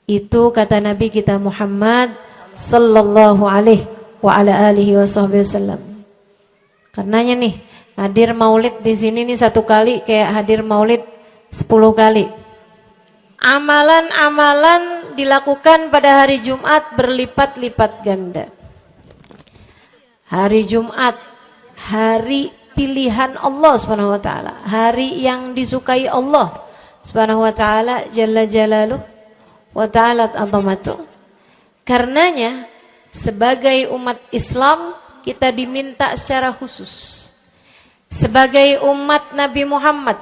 Itu kata Nabi kita Muhammad sallallahu alaihi wa ala alihi wasallam. Karenanya nih, hadir maulid di sini nih 1 kali kayak hadir maulid 10 kali. Amalan-amalan dilakukan pada hari Jumat berlipat-lipat ganda. Hari Jumat, hari pilihan Allah Subhanahu wa taala, hari yang disukai Allah Subhanahu wa taala jalla jalaluh wa ta'ala azamatu. Karenanya sebagai umat Islam kita diminta secara khusus sebagai umat Nabi Muhammad.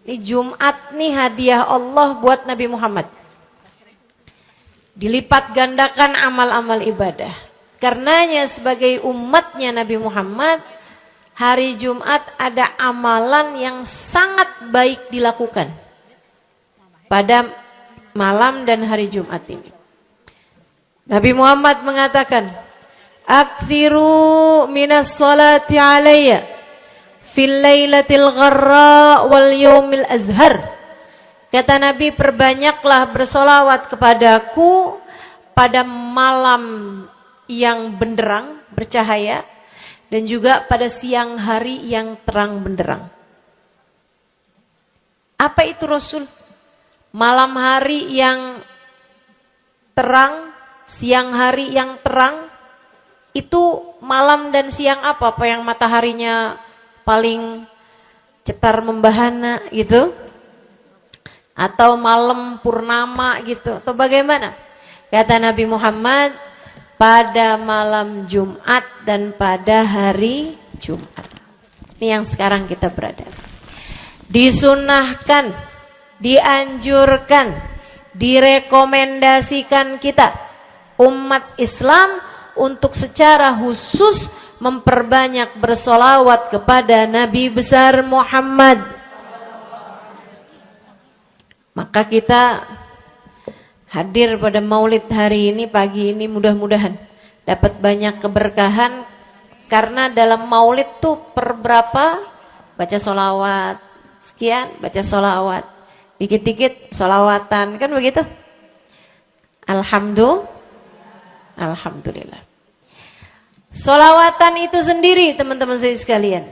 Ini Jumat nih hadiah Allah buat Nabi Muhammad. Dilipat gandakan amal-amal ibadah. Karenanya sebagai umatnya Nabi Muhammad, hari Jumat ada amalan yang sangat baik dilakukan pada malam dan hari Jumat ini. Nabi Muhammad mengatakan, "Aktsiru minas salati alayya fil lailatil gharra wal yaumil azhar." Kata Nabi, perbanyaklah bersolawat kepadaku pada malam yang benderang, bercahaya, dan juga pada siang hari yang terang benderang. Apa itu Rasul? Malam hari yang terang, siang hari yang terang, itu malam dan siang apa? Apa yang mataharinya paling cetar membahana gitu? Atau malam purnama gitu? Atau bagaimana? Kata Nabi Muhammad, pada malam Jumat dan pada hari Jumat. Ini yang sekarang kita berada. Disunahkan, dianjurkan, direkomendasikan kita umat Islam untuk secara khusus memperbanyak bersolawat kepada Nabi besar Muhammad. Maka kita hadir pada maulid hari ini, pagi ini, mudah-mudahan dapat banyak keberkahan. Karena dalam maulid tuh per berapa baca solawat, sekian baca solawat, dikit-dikit solawatan, kan begitu? Alhamdulillah. Solawatan itu sendiri teman-teman saya sekalian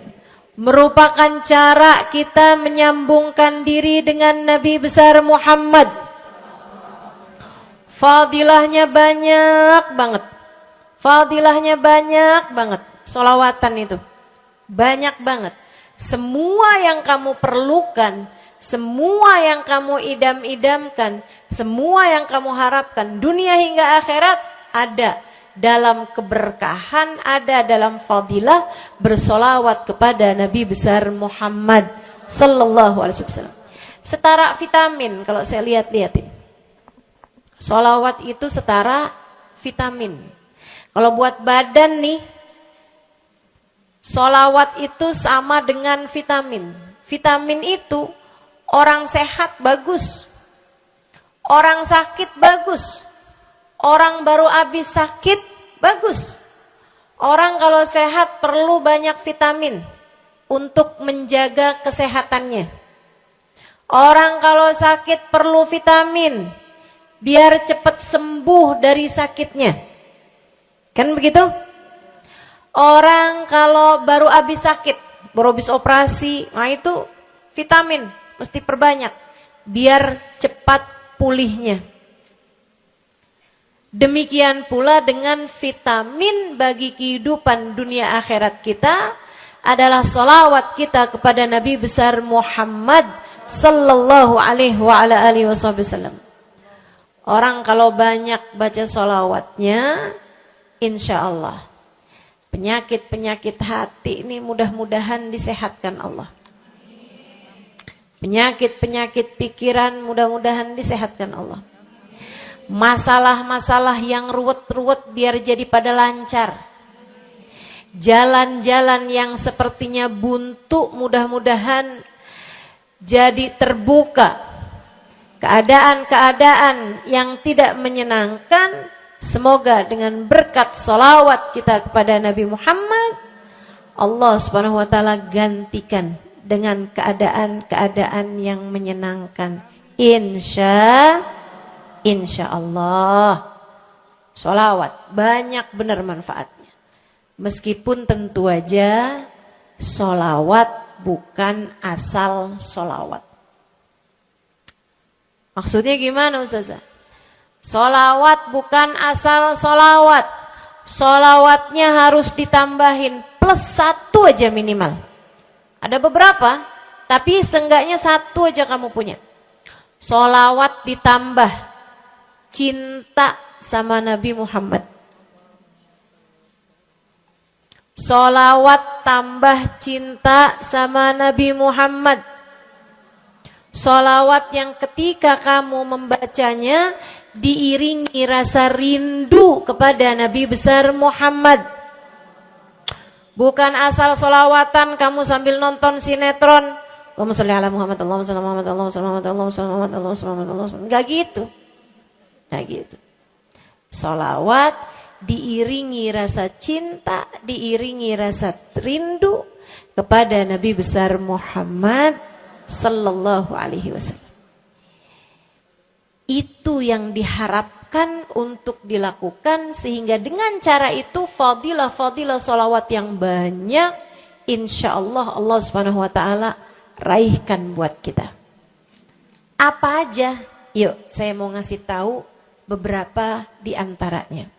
merupakan cara kita menyambungkan diri dengan Nabi besar Muhammad. Fadilahnya banyak banget. Fadilahnya banyak banget. Solawatan itu banyak banget. Semua yang kamu perlukan, semua yang kamu idam-idamkan, semua yang kamu harapkan, dunia hingga akhirat ada dalam keberkahan, ada dalam fadilah bersolawat kepada Nabi besar Muhammad sallallahu alaihi wasallam. Setara vitamin kalau saya lihat-lihatin. Solawat itu setara vitamin. Kalau buat badan nih, solawat itu sama dengan vitamin. Vitamin itu orang sehat bagus, orang sakit bagus, orang baru habis sakit bagus. Orang kalau sehat perlu banyak vitamin untuk menjaga kesehatannya. Orang kalau sakit perlu vitamin biar cepat sembuh dari sakitnya. Kan begitu? Orang kalau baru habis sakit, baru habis operasi, nah itu vitamin mesti perbanyak biar cepat pulihnya. Demikian pula dengan vitamin bagi kehidupan dunia akhirat kita adalah solawat kita kepada Nabi besar Muhammad sallallahu alaihi wa ala alihi wasallam. Orang kalau banyak baca solawatnya, insya Allah penyakit-penyakit hati ini mudah-mudahan disehatkan Allah. Penyakit-penyakit pikiran mudah-mudahan disehatkan Allah. Masalah-masalah yang ruwet-ruwet biar jadi pada lancar. Jalan-jalan yang sepertinya buntu mudah-mudahan jadi terbuka. Keadaan-keadaan yang tidak menyenangkan, semoga dengan berkat solawat kita kepada Nabi Muhammad, Allah Subhanahu wa ta'ala gantikan dengan keadaan-keadaan yang menyenangkan. Insya insya Allah. Sholawat banyak benar manfaatnya. Meskipun tentu aja sholawat bukan asal sholawat. Maksudnya gimana Ustazah? Sholawat bukan asal sholawat. Sholawatnya harus ditambahin plus 1 aja minimal. Ada beberapa, tapi seenggaknya 1 aja kamu punya. Sholawat ditambah cinta sama Nabi Muhammad. Sholawat tambah cinta sama Nabi Muhammad. Sholawat yang ketika kamu membacanya diiringi rasa rindu kepada Nabi besar Muhammad. Bukan asal sholawatan kamu sambil nonton sinetron. Allahumma sholli ala Muhammad, Allahumma sholli ala Muhammad, Allahumma sholli ala Muhammad, Allahumma sholli ala Muhammad, Allahumma sholli ala Muhammad. Enggak gitu. Enggak gitu. Sholawat diiringi rasa cinta, diiringi rasa rindu kepada Nabi besar Muhammad sallallahu alaihi wasallam. Itu yang diharapkan untuk dilakukan, sehingga dengan cara itu fadilah-fadilah sholawat yang banyak insya Allah Allah subhanahu wa ta'ala raihkan buat kita. Apa aja? Yuk saya mau ngasih tahu beberapa di antaranya.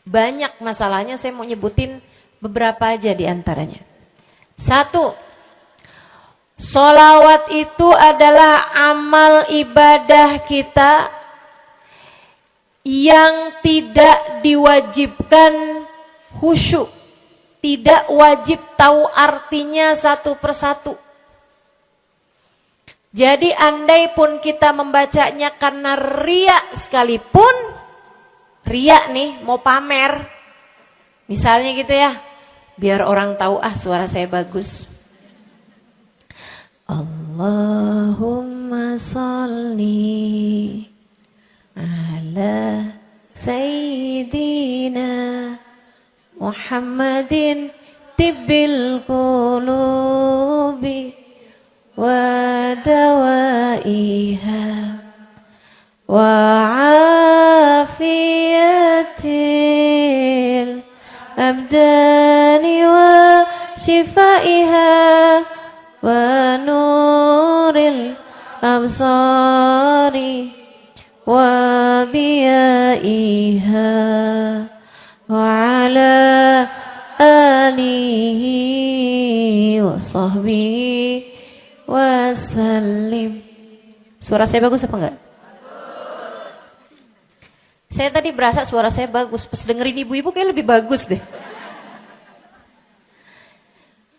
Banyak masalahnya, saya mau nyebutin beberapa aja di antaranya. 1, sholawat itu adalah amal ibadah kita yang tidak diwajibkan khusyuk. Tidak wajib tahu artinya satu persatu. Jadi andai pun kita membacanya karena riya sekalipun, riya nih mau pamer, misalnya gitu ya, biar orang tahu suara saya bagus. Allahumma sholli ala sayyidina Muhammadin tibbil qulubi wa dawaiha wa afiyatil abdani wa shifaiha wa nuril absari wa diyaiha wa ala alihi wa sahbihi wasallim. Suara saya bagus apa enggak? Saya tadi berasa suara saya bagus, pas dengerin ibu-ibu kayak lebih bagus deh.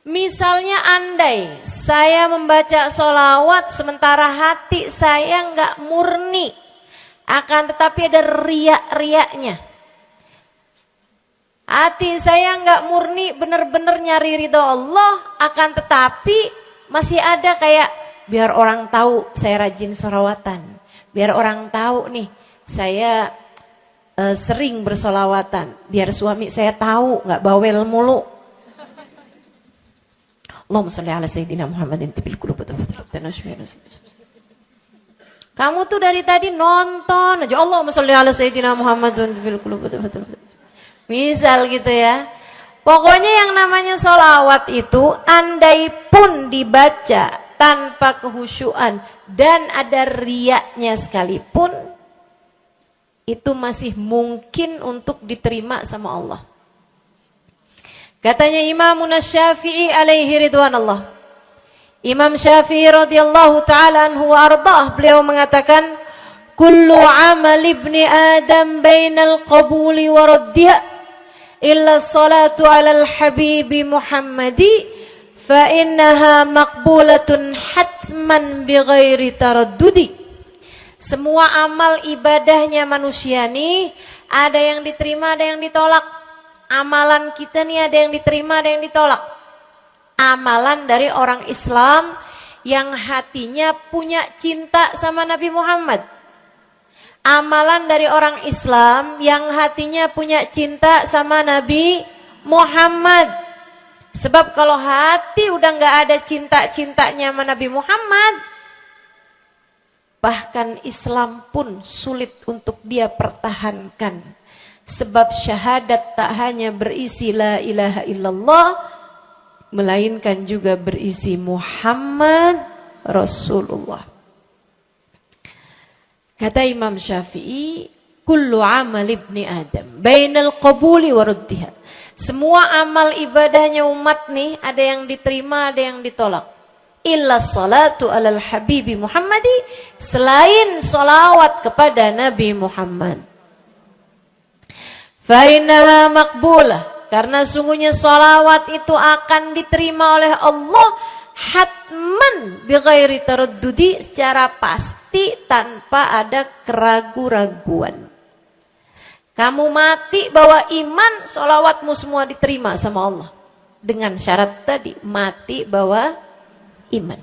Misalnya andai saya membaca sholawat sementara hati saya enggak murni, akan tetapi ada riak-riaknya. Hati saya enggak murni benar-benar nyari ridho Allah, akan tetapi masih ada kayak biar orang tahu saya rajin sholawatan, biar orang tahu nih saya sering bersolawatan, biar suami saya tahu nggak bawel mulu. Allahumma sholli ala sayyidina Muhammadin tibil qulub. Kamu tuh dari tadi nonton aja Allahumma sholli ala sayyidina Muhammadin tibil qulub. Misal gitu ya. Pokoknya yang namanya sholawat itu andai pun dibaca tanpa kehusyuan dan ada riaknya sekalipun, itu masih mungkin untuk diterima sama Allah. Katanya Imam Syafi'i alaihi ridwanallah. Imam Syafi'i radhiyallahu ta'ala anhu wa ardhah, beliau mengatakan, kullu amal ibni Adam bainal qabuli wa raddiha illa salatu alal habibi Muhammadi fa innaha maqbulatun hatman bighairi taraddudi. Semua amal ibadahnya manusia nih ada yang diterima, ada yang ditolak. Amalan kita nih ada yang diterima, ada yang ditolak. Amalan dari orang Islam yang hatinya punya cinta sama Nabi Muhammad. Amalan dari orang Islam yang hatinya punya cinta sama Nabi Muhammad. Sebab kalau hati udah gak ada cinta-cintanya sama Nabi Muhammad, Bahkan Islam pun sulit untuk dia pertahankan. Sebab syahadat tak hanya berisi la ilaha illallah, melainkan juga berisi Muhammad Rasulullah. Kata Imam Syafi'i, kullu amal ibni Adam bainal qabuli wa ruddiha. Semua amal ibadahnya umat nih, ada yang diterima, ada yang ditolak. Illa salatu alal habibi Muhammadi, selain salawat kepada Nabi Muhammad. Fa innaha maqbulah, karena sungguhnya salawat itu akan diterima oleh Allah hatman bighairi taraddudi, secara pasti tanpa ada keraguan-raguan. Kamu mati bawa iman, sholawatmu semua diterima sama Allah. Dengan syarat tadi, mati bawa iman.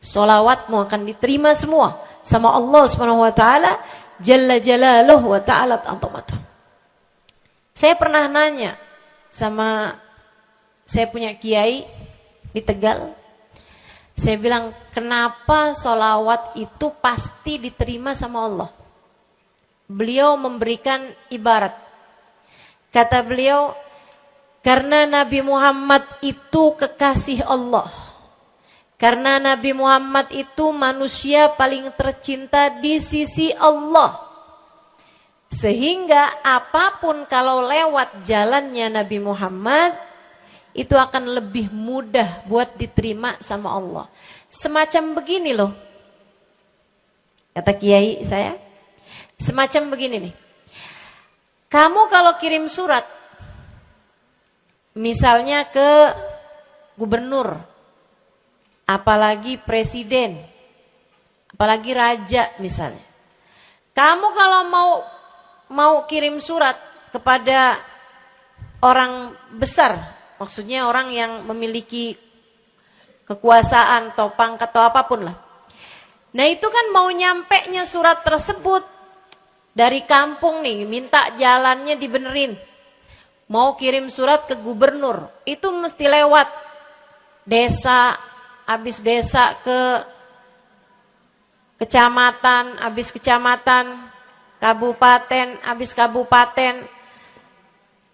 Sholawatmu akan diterima semua sama Allah Subhanahu wa taala, jalla jalaluhu wa ta'ala azamatuh. Saya pernah nanya sama saya punya kiai di Tegal. Saya bilang, kenapa sholawat itu pasti diterima sama Allah? Beliau memberikan ibarat. Kata beliau, karena Nabi Muhammad itu kekasih Allah. Karena Nabi Muhammad itu manusia paling tercinta di sisi Allah. Sehingga apapun kalau lewat jalannya Nabi Muhammad, itu akan lebih mudah buat diterima sama Allah. Semacam begini loh. Kata kiai saya, semacam begini nih. Kamu kalau kirim surat, misalnya ke gubernur, apalagi presiden, apalagi raja misalnya. Kamu kalau mau kirim surat kepada orang besar, maksudnya orang yang memiliki kekuasaan atau pangkat atau apapun lah. Nah itu kan mau nyampenya surat tersebut dari kampung nih, minta jalannya dibenerin. Mau kirim surat ke gubernur, itu mesti lewat desa, habis desa ke kecamatan, habis kecamatan, kabupaten, habis kabupaten,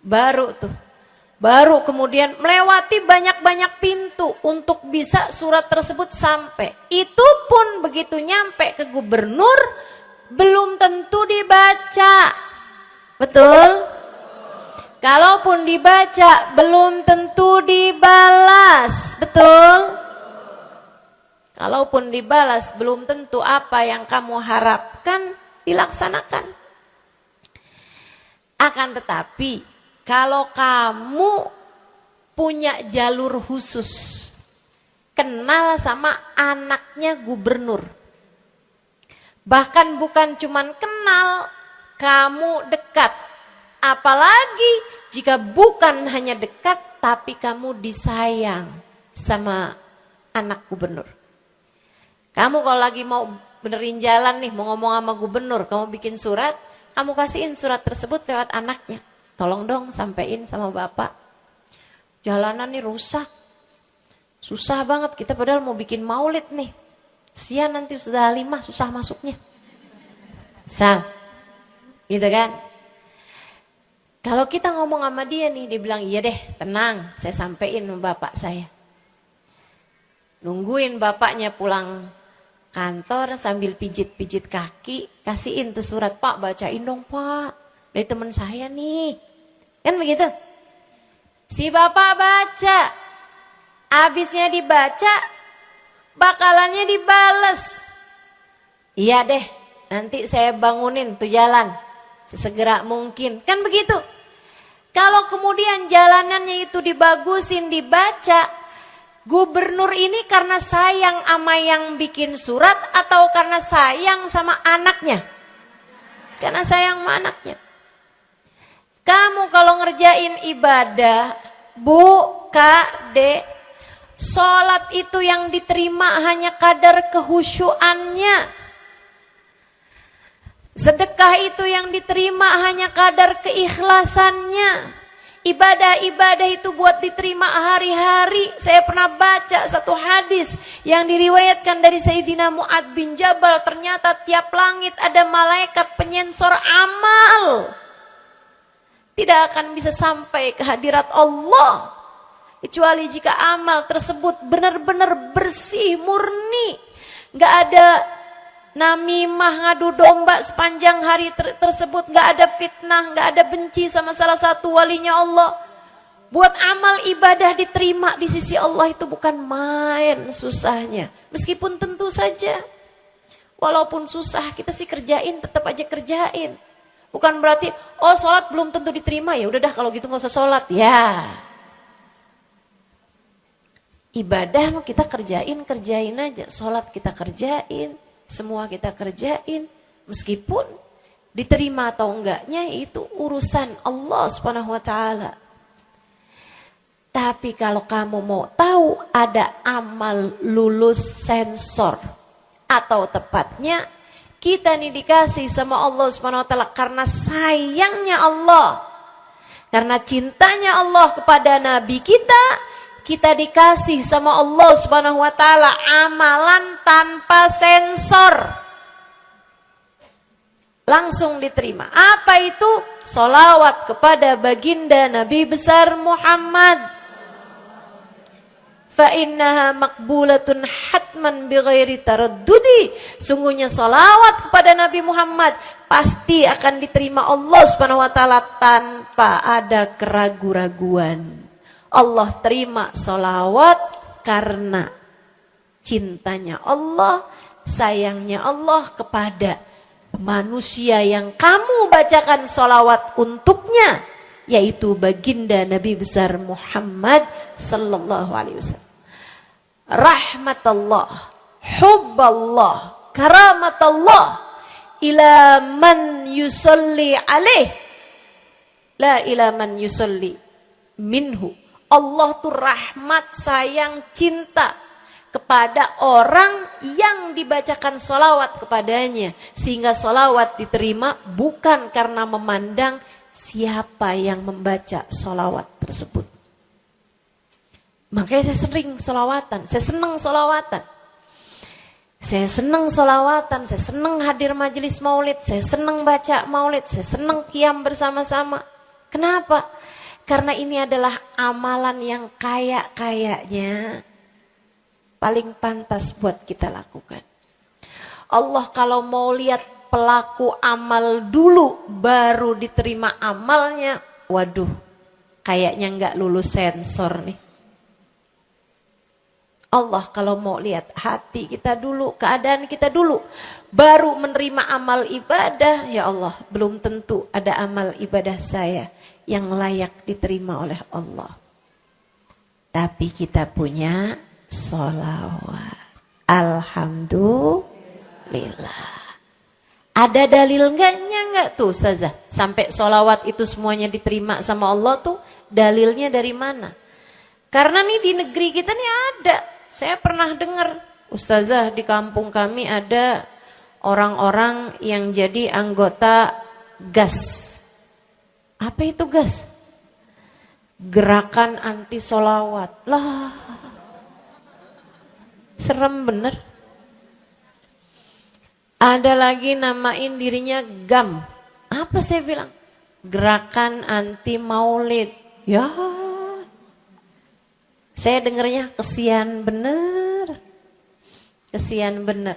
baru kemudian melewati banyak-banyak pintu untuk bisa surat tersebut sampai. Itu pun begitu nyampe ke gubernur, belum tentu dibaca. Betul? Kalaupun dibaca, belum tentu dibalas. Betul? Kalaupun dibalas, belum tentu apa yang kamu harapkan dilaksanakan. Akan tetapi, kalau kamu punya jalur khusus, kenal sama anaknya gubernur. Bahkan bukan cuman kenal, kamu dekat. Apalagi jika bukan hanya dekat, tapi kamu disayang sama anak gubernur. Kamu kalau lagi mau benerin jalan nih, mau ngomong sama gubernur, kamu bikin surat, kamu kasihin surat tersebut lewat anaknya. Tolong dong sampein sama bapak. Jalanan nih rusak. Susah banget, kita padahal mau bikin maulid nih. Sian nanti sudah 5, susah masuknya. Misal, gitu kan. Kalau kita ngomong sama dia nih, dia bilang, iya deh, tenang, saya sampein sama bapak saya. Nungguin bapaknya pulang kantor sambil pijit-pijit kaki, kasihin tuh surat, Pak bacain dong Pak, dari teman saya nih. Kan begitu? Si bapak baca, abisnya dibaca, bakalannya dibales. Iya deh, nanti saya bangunin tuh jalan, sesegera mungkin. Kan begitu? Kalau kemudian jalanannya itu dibagusin, dibaca, gubernur ini karena sayang sama yang bikin surat atau karena sayang sama anaknya? Karena sayang sama anaknya. Kamu kalau ngerjain ibadah, Bu, Kak, Dek, sholat itu yang diterima hanya kadar kehusyuannya. Sedekah itu yang diterima hanya kadar keikhlasannya. Ibadah-ibadah itu buat diterima hari-hari. Saya pernah baca satu hadis yang diriwayatkan dari Sayyidina Mu'ad bin Jabal. Ternyata tiap langit ada malaikat penyensor amal. Tidak akan bisa sampai ke hadirat Allah kecuali jika amal tersebut benar-benar bersih, murni. Gak ada namimah, ngadu domba sepanjang hari tersebut. Gak ada fitnah, gak ada benci sama salah satu walinya Allah. Buat amal ibadah diterima di sisi Allah itu bukan main susahnya. Meskipun tentu saja walaupun susah kita sih kerjain, tetap aja kerjain. Bukan berarti sholat belum tentu diterima, ya udah dah kalau gitu gak usah sholat. Ya, ibadah mau kita kerjain aja. Sholat kita kerjain, semua kita kerjain. Meskipun diterima atau enggaknya itu urusan Allah Subhanahu wa ta'ala. Tapi kalau kamu mau tahu, ada amal lulus sensor. Atau tepatnya kita nih dikasih sama Allah Subhanahu wa ta'ala karena sayangnya Allah. Karena cintanya Allah kepada Nabi kita dikasih sama Allah Subhanahu wa ta'ala amalan tanpa sensor. Langsung diterima. Apa itu? Sholawat kepada baginda Nabi besar Muhammad. Fa innaha maqbulatun hatman bighairi taraddudi. Sungguhnya sholawat kepada Nabi Muhammad pasti akan diterima Allah Subhanahu wa ta'ala tanpa ada keraguan-raguan. Allah terima sholawat karena cintanya Allah, sayangnya Allah kepada manusia yang kamu bacakan sholawat untuknya, yaitu baginda Nabi besar Muhammad sallallahu alaihi wasallam. Rahmatullah, hubballah, karamatullah ila man yusalli alaih, la ila man yusalli minhu. Allah tuh rahmat, sayang, cinta kepada orang yang dibacakan sholawat kepadanya. Sehingga sholawat diterima bukan karena memandang siapa yang membaca sholawat tersebut. Makanya saya sering sholawatan, saya senang sholawatan. Saya senang sholawatan, saya senang hadir majelis maulid, saya senang baca maulid, saya senang qiyam bersama-sama. Kenapa? Karena ini adalah amalan yang kayaknya paling pantas buat kita lakukan. Allah kalau mau lihat pelaku amal dulu baru diterima amalnya, waduh, kayaknya nggak lulus sensor nih. Allah kalau mau lihat hati kita dulu, keadaan kita dulu, baru menerima amal ibadah, ya Allah, belum tentu ada amal ibadah saya yang layak diterima oleh Allah. Tapi kita punya sholawat. Alhamdulillah. Ada dalil enggak tuh Ustazah? Sampai sholawat itu semuanya diterima sama Allah tuh dalilnya dari mana? Karena nih di negeri kita nih ada. Saya pernah dengar, Ustazah, di kampung kami ada orang-orang yang jadi anggota GAS. Apa itu GAS? Gerakan anti sholawat. Lah, serem bener. Ada lagi namain dirinya GAM. Apa saya bilang? Gerakan anti maulid. Ya, saya dengarnya kesian bener. Kesian bener.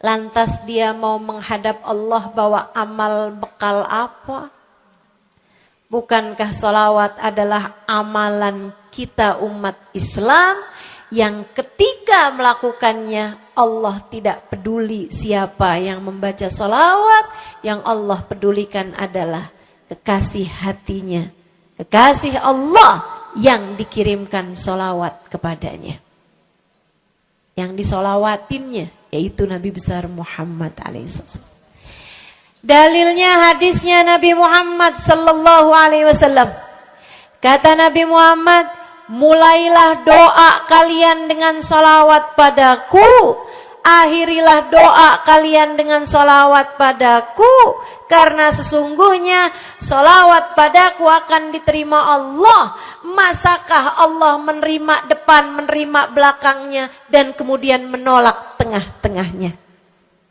Lantas dia mau menghadap Allah bawa amal bekal apa? Bukankah sholawat adalah amalan kita umat Islam yang ketika melakukannya Allah tidak peduli siapa yang membaca sholawat, yang Allah pedulikan adalah kekasih hatinya, kekasih Allah yang dikirimkan sholawat kepadanya. Yang disolawatinnya yaitu Nabi besar Muhammad alaihissalam. Dalilnya hadisnya Nabi Muhammad sallallahu alaihi wasallam. Kata Nabi Muhammad, mulailah doa kalian dengan salawat padaku akhirilah doa kalian dengan solawat padaku, karena sesungguhnya solawat padaku akan diterima Allah. Masakah Allah menerima depan, menerima belakangnya, dan kemudian menolak tengah-tengahnya?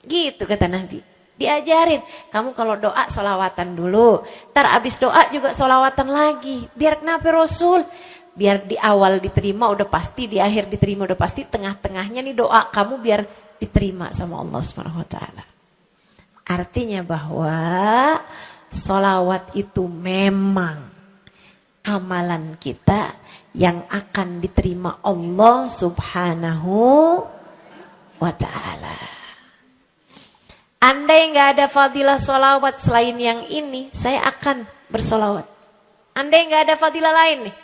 Gitu kata Nabi. Diajarin, kamu kalau doa solawatan dulu, ntar abis doa juga solawatan lagi. Biar kenapa Rasul? Biar di awal diterima udah pasti, di akhir diterima udah pasti, tengah-tengahnya nih doa kamu biar diterima sama Allah Subhanahu wa taala. Artinya bahwa solawat itu memang amalan kita yang akan diterima Allah Subhanahu wa taala. Andai nggak ada fadilah solawat selain yang ini, saya akan bersolawat. Andai nggak ada fadilah lain nih,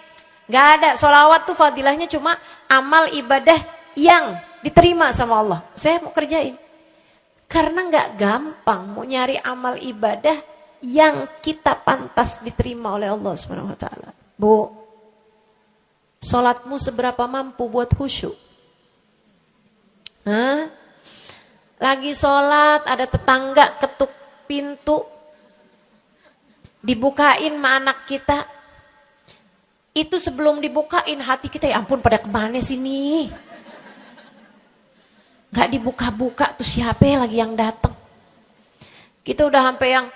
nggak ada. Solawat tuh fadilahnya cuma amal ibadah yang diterima sama Allah. Saya mau kerjain. Karena nggak gampang mau nyari amal ibadah yang kita pantas diterima oleh Allah Subhanahu wa taala. Bu, sholatmu seberapa mampu buat khusyuk? Hah? Lagi sholat, ada tetangga ketuk pintu, dibukain sama anak kita. Itu sebelum dibukain hati kita, ya ampun pada kemana sini? Gak dibuka-buka tuh siapa lagi yang datang? Kita udah sampai yang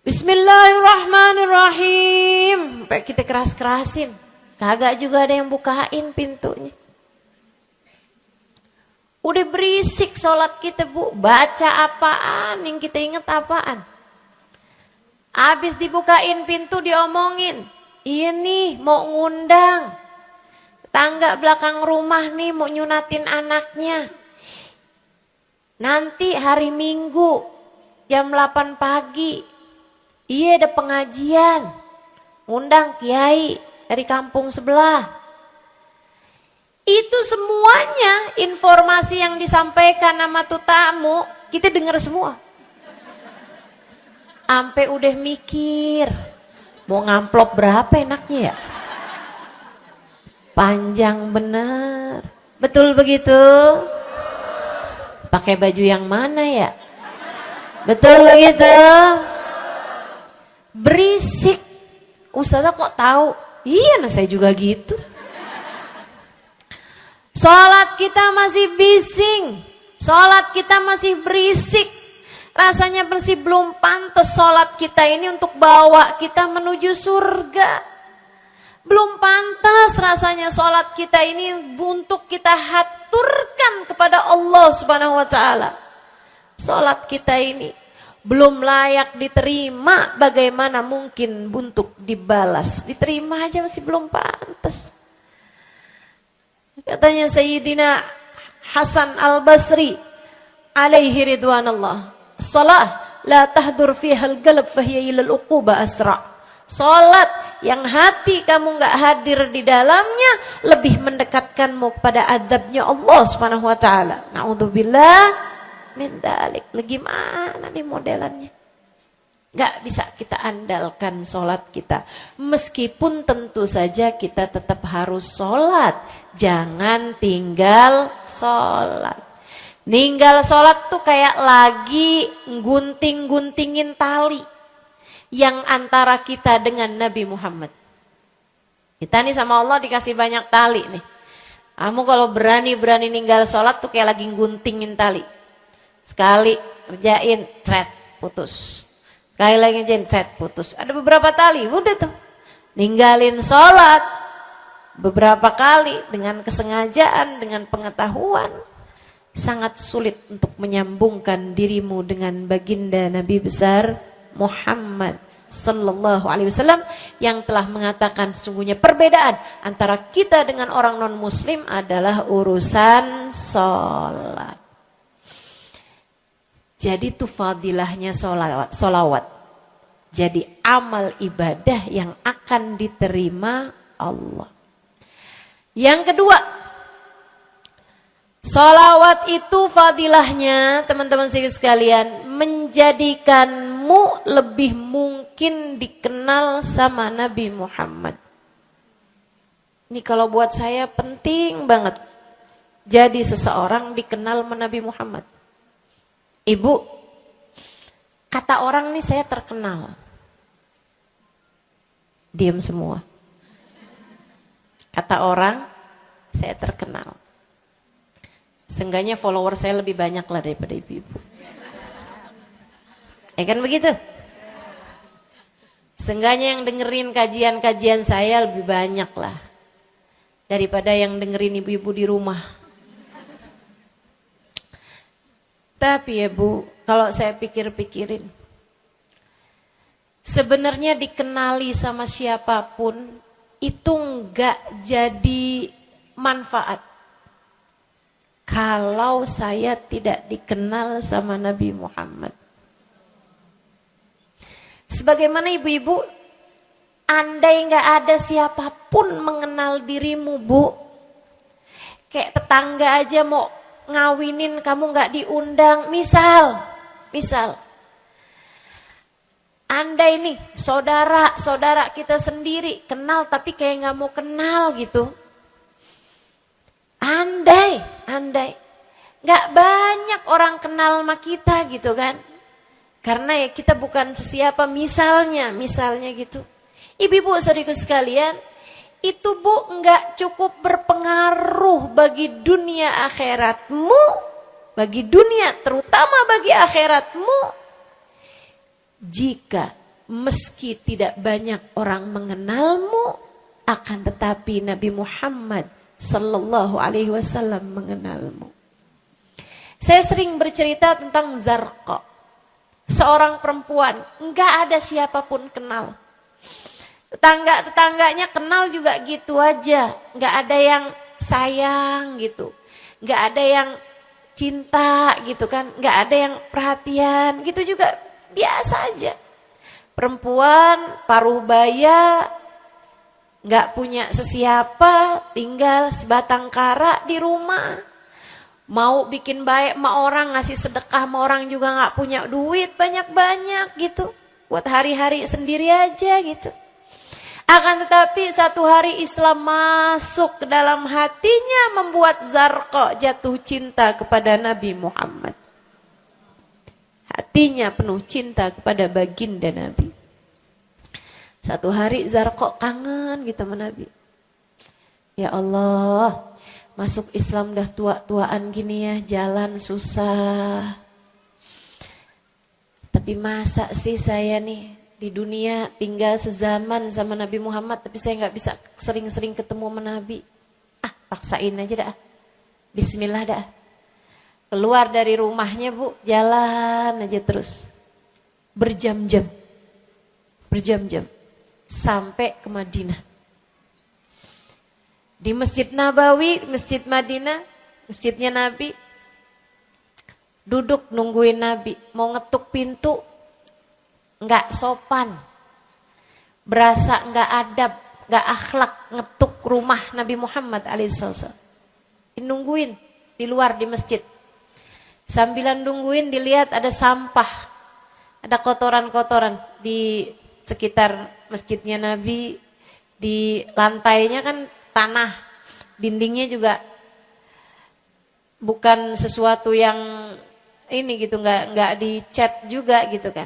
Bismillahirrahmanirrahim, sampai kita keras-kerasin, kagak juga ada yang bukain pintunya. Udah berisik sholat kita bu, baca apaan, yang kita ingat apaan. Abis dibukain pintu diomongin, iya nih mau ngundang tangga belakang rumah nih mau nyunatin anaknya. Nanti hari Minggu jam 8 pagi, iya ada pengajian, ngundang kiai dari kampung sebelah. Itu semuanya informasi yang disampaikan sama tuh tamu, kita dengar semua. Ampe udah mikir, mau ngamplop berapa enaknya ya? Panjang bener. Betul begitu? Pakai baju yang mana ya? Betul begitu? Berisik. Ustazah kok tahu? Iya, nah saya juga gitu. Sholat kita masih bising, sholat kita masih berisik. Rasanya masih belum pantas sholat kita ini untuk bawa kita menuju surga. Belum pantas rasanya sholat kita ini untuk kita haturkan kepada Allah Subhanahu wa taala. Sholat kita ini belum layak diterima, bagaimana mungkin untuk dibalas? Diterima aja masih belum pantas. Katanya Sayyidina Hasan Al-Basri alaihi ridwanallah, salah la tahdur fihal galab fahiya ilal uquba asra. Salat yang hati kamu enggak hadir di dalamnya lebih mendekatkanmu kepada azabnya Allah Subhanahu wa taala. Naudzubillah min dzalik. Lagi mana nih modelannya? Gak bisa kita andalkan sholat kita. Meskipun tentu saja kita tetap harus sholat. Jangan tinggal sholat. Ninggal sholat tuh kayak lagi gunting-guntingin tali yang antara kita dengan Nabi Muhammad. Kita nih sama Allah dikasih banyak tali nih. Kamu kalau berani-berani ninggal sholat tuh kayak lagi guntingin tali. Sekali kerjain, cret, putus. Sekali lagi jencet putus. Ada beberapa tali, udah tuh. Ninggalin sholat beberapa kali dengan kesengajaan, dengan pengetahuan. Sangat sulit untuk menyambungkan dirimu dengan baginda Nabi besar Muhammad sallallahu alaihi wasallam yang telah mengatakan sesungguhnya perbedaan antara kita dengan orang non muslim adalah urusan sholat. Jadi itu fadilahnya solawat. Jadi amal ibadah yang akan diterima Allah. Yang kedua, solawat itu fadilahnya teman-teman sekalian menjadikanmu lebih mungkin dikenal sama Nabi Muhammad. Ini kalau buat saya penting banget. jadi seseorang dikenal Nabi Muhammad? Ibu, kata orang nih saya terkenal. Diam semua. Kata orang, saya terkenal. Seenggaknya follower saya lebih banyak lah daripada ibu-ibu. Kan begitu? Seenggaknya yang dengerin kajian-kajian saya lebih banyak lah daripada yang dengerin ibu-ibu di rumah. Tapi ya Bu, kalau saya pikir-pikirin, sebenarnya dikenali sama siapapun itu enggak jadi manfaat kalau saya tidak dikenal sama Nabi Muhammad. Sebagaimana ibu-ibu, andai nggak ada siapapun mengenal dirimu, Bu, kayak tetangga aja mau ngawinin kamu nggak diundang, misal, andai nih saudara kita sendiri kenal tapi kayak nggak mau kenal gitu, andai nggak banyak orang kenal sama kita gitu kan. Karena ya kita bukan sesiapa, misalnya gitu. Ibu-ibu saudaraku sekalian, itu Bu enggak cukup berpengaruh bagi dunia akhiratmu, bagi dunia terutama bagi akhiratmu, jika meski tidak banyak orang mengenalmu, akan tetapi Nabi Muhammad sallallahu alaihi wasallam mengenalmu. Saya sering bercerita tentang Zarqa. Seorang perempuan, enggak ada siapapun kenal. Tetangganya kenal juga gitu aja. Enggak ada yang sayang gitu. Enggak ada yang cinta gitu kan. Enggak ada yang perhatian gitu juga. Biasa aja. Perempuan, paruh baya, enggak punya sesiapa, tinggal sebatang kara di rumah. Mau bikin baik sama orang, ngasih sedekah sama orang juga gak punya duit banyak-banyak gitu. Buat hari-hari sendiri aja gitu. Akan tetapi satu hari Islam masuk ke dalam hatinya, membuat Zarqa jatuh cinta kepada Nabi Muhammad. Hatinya penuh cinta kepada baginda Nabi. Satu hari Zarqa kangen gitu sama Nabi. Ya Allah, masuk Islam dah tua-tuaan gini ya, jalan susah. Tapi masa sih saya nih di dunia tinggal sezaman sama Nabi Muhammad, tapi saya gak bisa sering-sering ketemu sama Nabi. Paksain aja dah. Bismillah dah. Keluar dari rumahnya Bu, jalan aja terus. Berjam-jam. Sampai ke Madinah. Di Masjid Nabawi, Masjid Madinah, masjidnya Nabi, duduk nungguin Nabi, mau ngetuk pintu, nggak sopan, berasa nggak adab, nggak akhlak ngetuk rumah Nabi Muhammad alaihissalam. Nungguin di luar di masjid, sambilan nungguin dilihat ada sampah, ada kotoran-kotoran di sekitar masjidnya Nabi, di lantainya kan tanah, dindingnya juga bukan sesuatu yang ini gitu, nggak dicat juga gitu kan.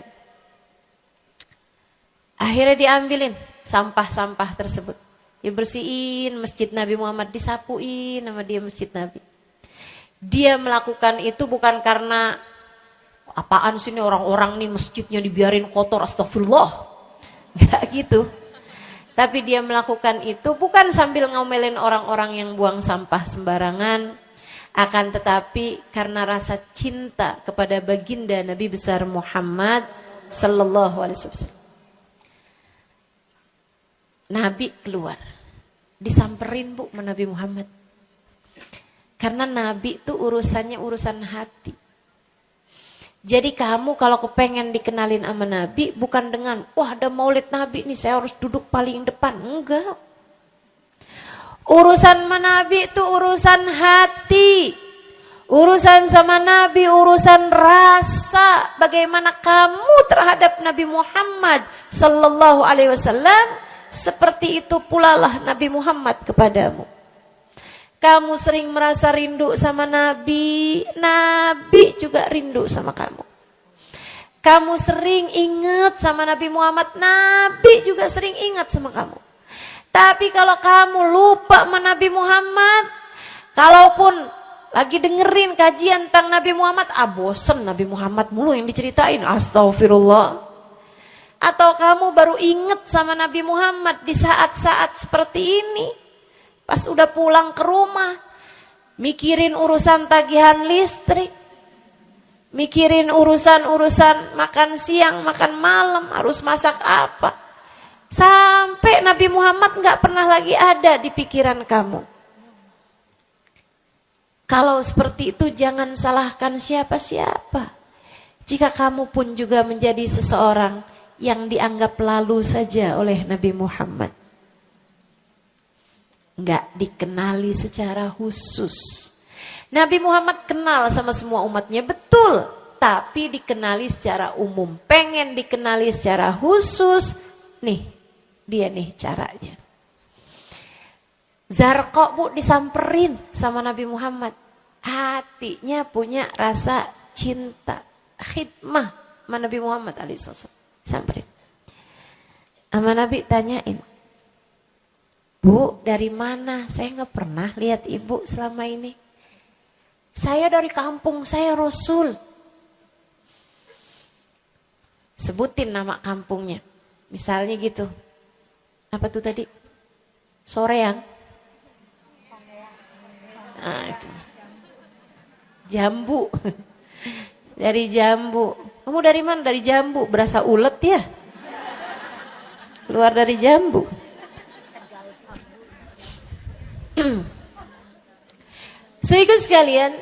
Akhirnya diambilin sampah-sampah tersebut, dibersihin masjid Nabi Muhammad, disapuin sama dia masjid Nabi. Dia melakukan itu bukan karena apaan sih ini orang-orang nih masjidnya dibiarin kotor, astagfirullah, nggak gitu. Tapi dia melakukan itu bukan sambil ngomelin orang-orang yang buang sampah sembarangan, akan tetapi karena rasa cinta kepada baginda Nabi besar Muhammad sallallahu alaihi wasallam. Nabi keluar, disamperin Bu sama Nabi Muhammad. Karena Nabi itu urusannya urusan hati. Jadi kamu kalau kepengen dikenalin sama Nabi, bukan dengan, wah ada maulid Nabi nih saya harus duduk paling depan. Enggak. Urusan sama Nabi itu urusan hati. Urusan sama Nabi, urusan rasa. Bagaimana kamu terhadap Nabi Muhammad sallallahu alaihi wasallam, seperti itu pula lah Nabi Muhammad kepadamu. Kamu sering merasa rindu sama Nabi, Nabi juga rindu sama kamu. Kamu sering ingat sama Nabi Muhammad, Nabi juga sering ingat sama kamu. Tapi kalau kamu lupa sama Nabi Muhammad, kalaupun lagi dengerin kajian tentang Nabi Muhammad, bosen Nabi Muhammad mulu yang diceritain, astagfirullah. Atau kamu baru inget sama Nabi Muhammad di saat-saat seperti ini, pas udah pulang ke rumah, mikirin urusan tagihan listrik, mikirin urusan makan siang, makan malam, harus masak apa. Sampai Nabi Muhammad gak pernah lagi ada di pikiran kamu. Kalau seperti itu jangan salahkan siapa-siapa. Jika kamu pun juga menjadi seseorang yang dianggap lalu saja oleh Nabi Muhammad. Nggak dikenali secara khusus. Nabi Muhammad kenal sama semua umatnya, betul. Tapi dikenali secara umum. Pengen dikenali secara khusus. Nih, dia nih caranya. Zarqa bu disamperin sama Nabi Muhammad. Hatinya punya rasa cinta, khidmah sama Nabi Muhammad alaihissalam. Samperin. Sama Nabi tanyain, Bu, dari mana? Saya gak pernah lihat ibu selama ini. Saya dari kampung, saya Rasul. Sebutin nama kampungnya. Misalnya gitu. Apa tuh tadi? Soreang. Nah, itu. Jambu. Dari Jambu. Kamu dari mana? Dari Jambu. Berasa ulet ya? Keluar dari Jambu. Sehingga sekalian,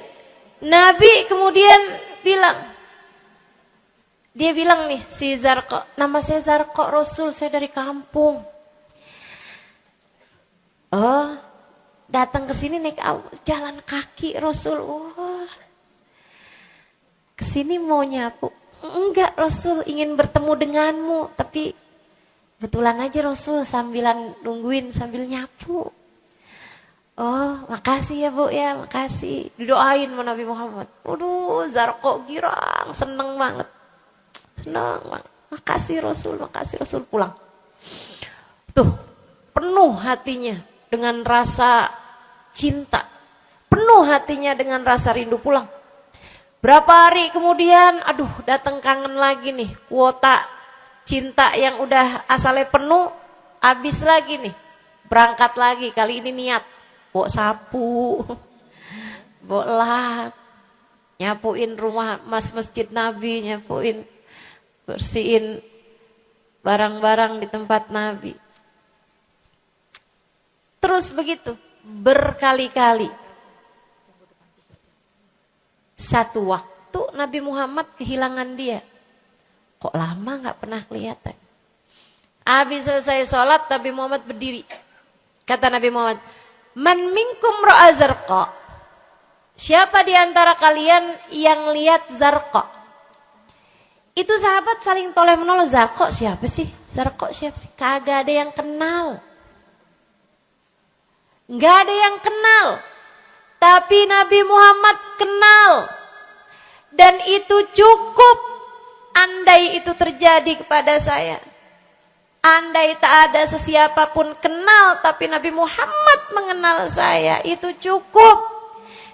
Nabi kemudian bilang, dia bilang nih si Zarqa, nama saya Zarqa Rasul, saya dari kampung. Oh, datang ke sini naik jalan kaki Rasul. Wah, kesini mau nyapu? Enggak Rasul, ingin bertemu denganmu, tapi betulan aja Rasul sambilan nungguin sambil nyapu. Oh, makasih ya Bu ya, makasih. Didoain sama Nabi Muhammad. Waduh, Zarqa girang, seneng banget. Seneng banget. Makasih Rasul pulang. Tuh, penuh hatinya dengan rasa cinta. Penuh hatinya dengan rasa rindu pulang. Berapa hari kemudian, aduh datang kangen lagi nih. Kuota cinta yang udah asalnya penuh, habis lagi nih. Berangkat lagi, kali ini niat. Bawa sapu, bawa lap, nyapuin rumah masjid Nabi, nyapuin, bersihin barang-barang di tempat Nabi. Terus begitu, berkali-kali. Satu waktu Nabi Muhammad kehilangan dia. Kok lama gak pernah kelihatan. Habis selesai sholat, Nabi Muhammad berdiri. Kata Nabi Muhammad, Man minkum ra'a Zarqa. Siapa di antara kalian yang lihat Zarqa? Itu sahabat saling toleh menolong. Zarqa siapa sih? Zarqa siapa sih? Kagak ada yang kenal. Enggak ada yang kenal. Tapi Nabi Muhammad kenal. Dan itu cukup. Andai itu terjadi kepada saya. Andai tak ada sesiapa pun kenal, tapi Nabi Muhammad mengenal saya, itu cukup.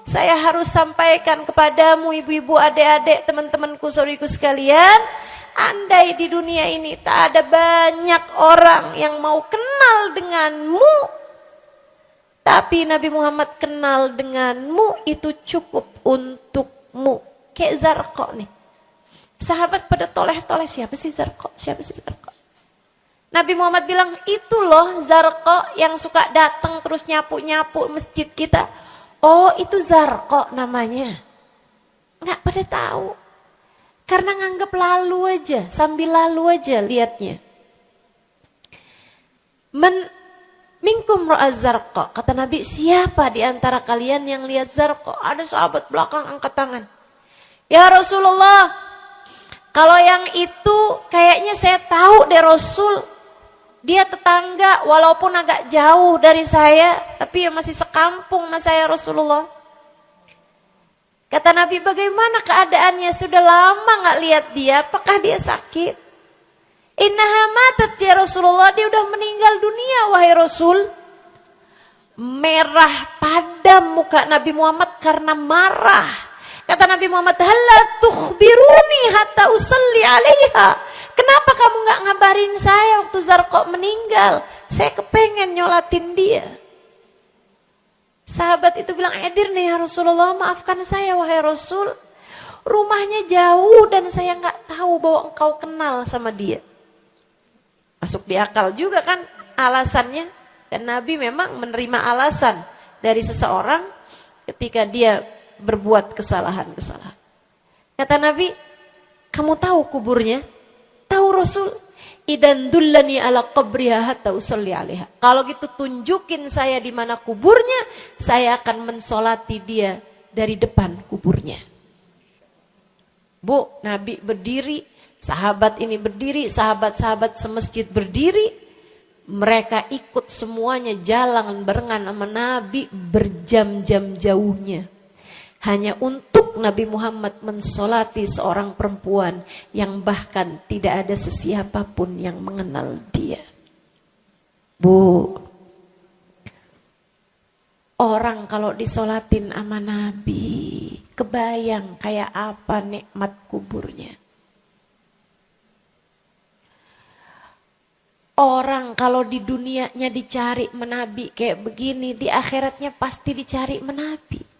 Saya harus sampaikan kepadamu ibu-ibu, adik-adik, teman-temanku, saudariku sekalian, andai di dunia ini tak ada banyak orang yang mau kenal denganmu, tapi Nabi Muhammad kenal denganmu, itu cukup untukmu. Kayak Zarqa nih. Sahabat pada toleh-toleh, siapa sih Zarqa? Siapa sih Zarqa? Nabi Muhammad bilang, itu loh Zarqa yang suka datang terus nyapu-nyapu masjid kita. Oh, itu Zarqa namanya. Nggak pada tahu. Karena nganggap lalu aja, sambil lalu aja liatnya. Minkum ra'a Zarqa. Kata Nabi, siapa di antara kalian yang lihat Zarqa? Ada sahabat belakang angkat tangan. Ya Rasulullah, kalau yang itu kayaknya saya tahu deh Rasul. Dia tetangga walaupun agak jauh dari saya, tapi ya masih sekampung sama saya Rasulullah. Kata Nabi, bagaimana keadaannya? Sudah lama gak lihat dia, apakah dia sakit? Innaha matat ya Rasulullah, dia udah meninggal dunia wahai Rasul. Merah padam muka Nabi Muhammad karena marah. Kata Nabi Muhammad, halla tukhbiruni hatta usalli alaiha. Kenapa kamu gak ngabarin saya waktu Zarqa meninggal? Saya kepengen nyolatin dia. Sahabat itu bilang, edir nih ya Rasulullah, maafkan saya wahai Rasul. Rumahnya jauh dan saya gak tahu bahwa engkau kenal sama dia. Masuk di akal juga kan alasannya. Dan Nabi memang menerima alasan dari seseorang ketika dia berbuat kesalahan-kesalahan. Kata Nabi, kamu tahu kuburnya? Tahu Rasul? Idan dullani ala qabriha hatta usalli alaiha. Kalau gitu tunjukin saya di mana kuburnya, saya akan mensolati dia dari depan kuburnya. Bu, Nabi berdiri, sahabat ini berdiri, sahabat-sahabat semasjid berdiri. Mereka ikut semuanya jalan barengan sama Nabi berjam-jam jauhnya. Hanya untuk Nabi Muhammad mensolati seorang perempuan yang bahkan tidak ada sesiapapun yang mengenal dia. Bu, orang kalau disolatin sama Nabi, kebayang kayak apa nikmat kuburnya. Orang kalau di dunianya dicari menabi kayak begini, di akhiratnya pasti dicari menabi.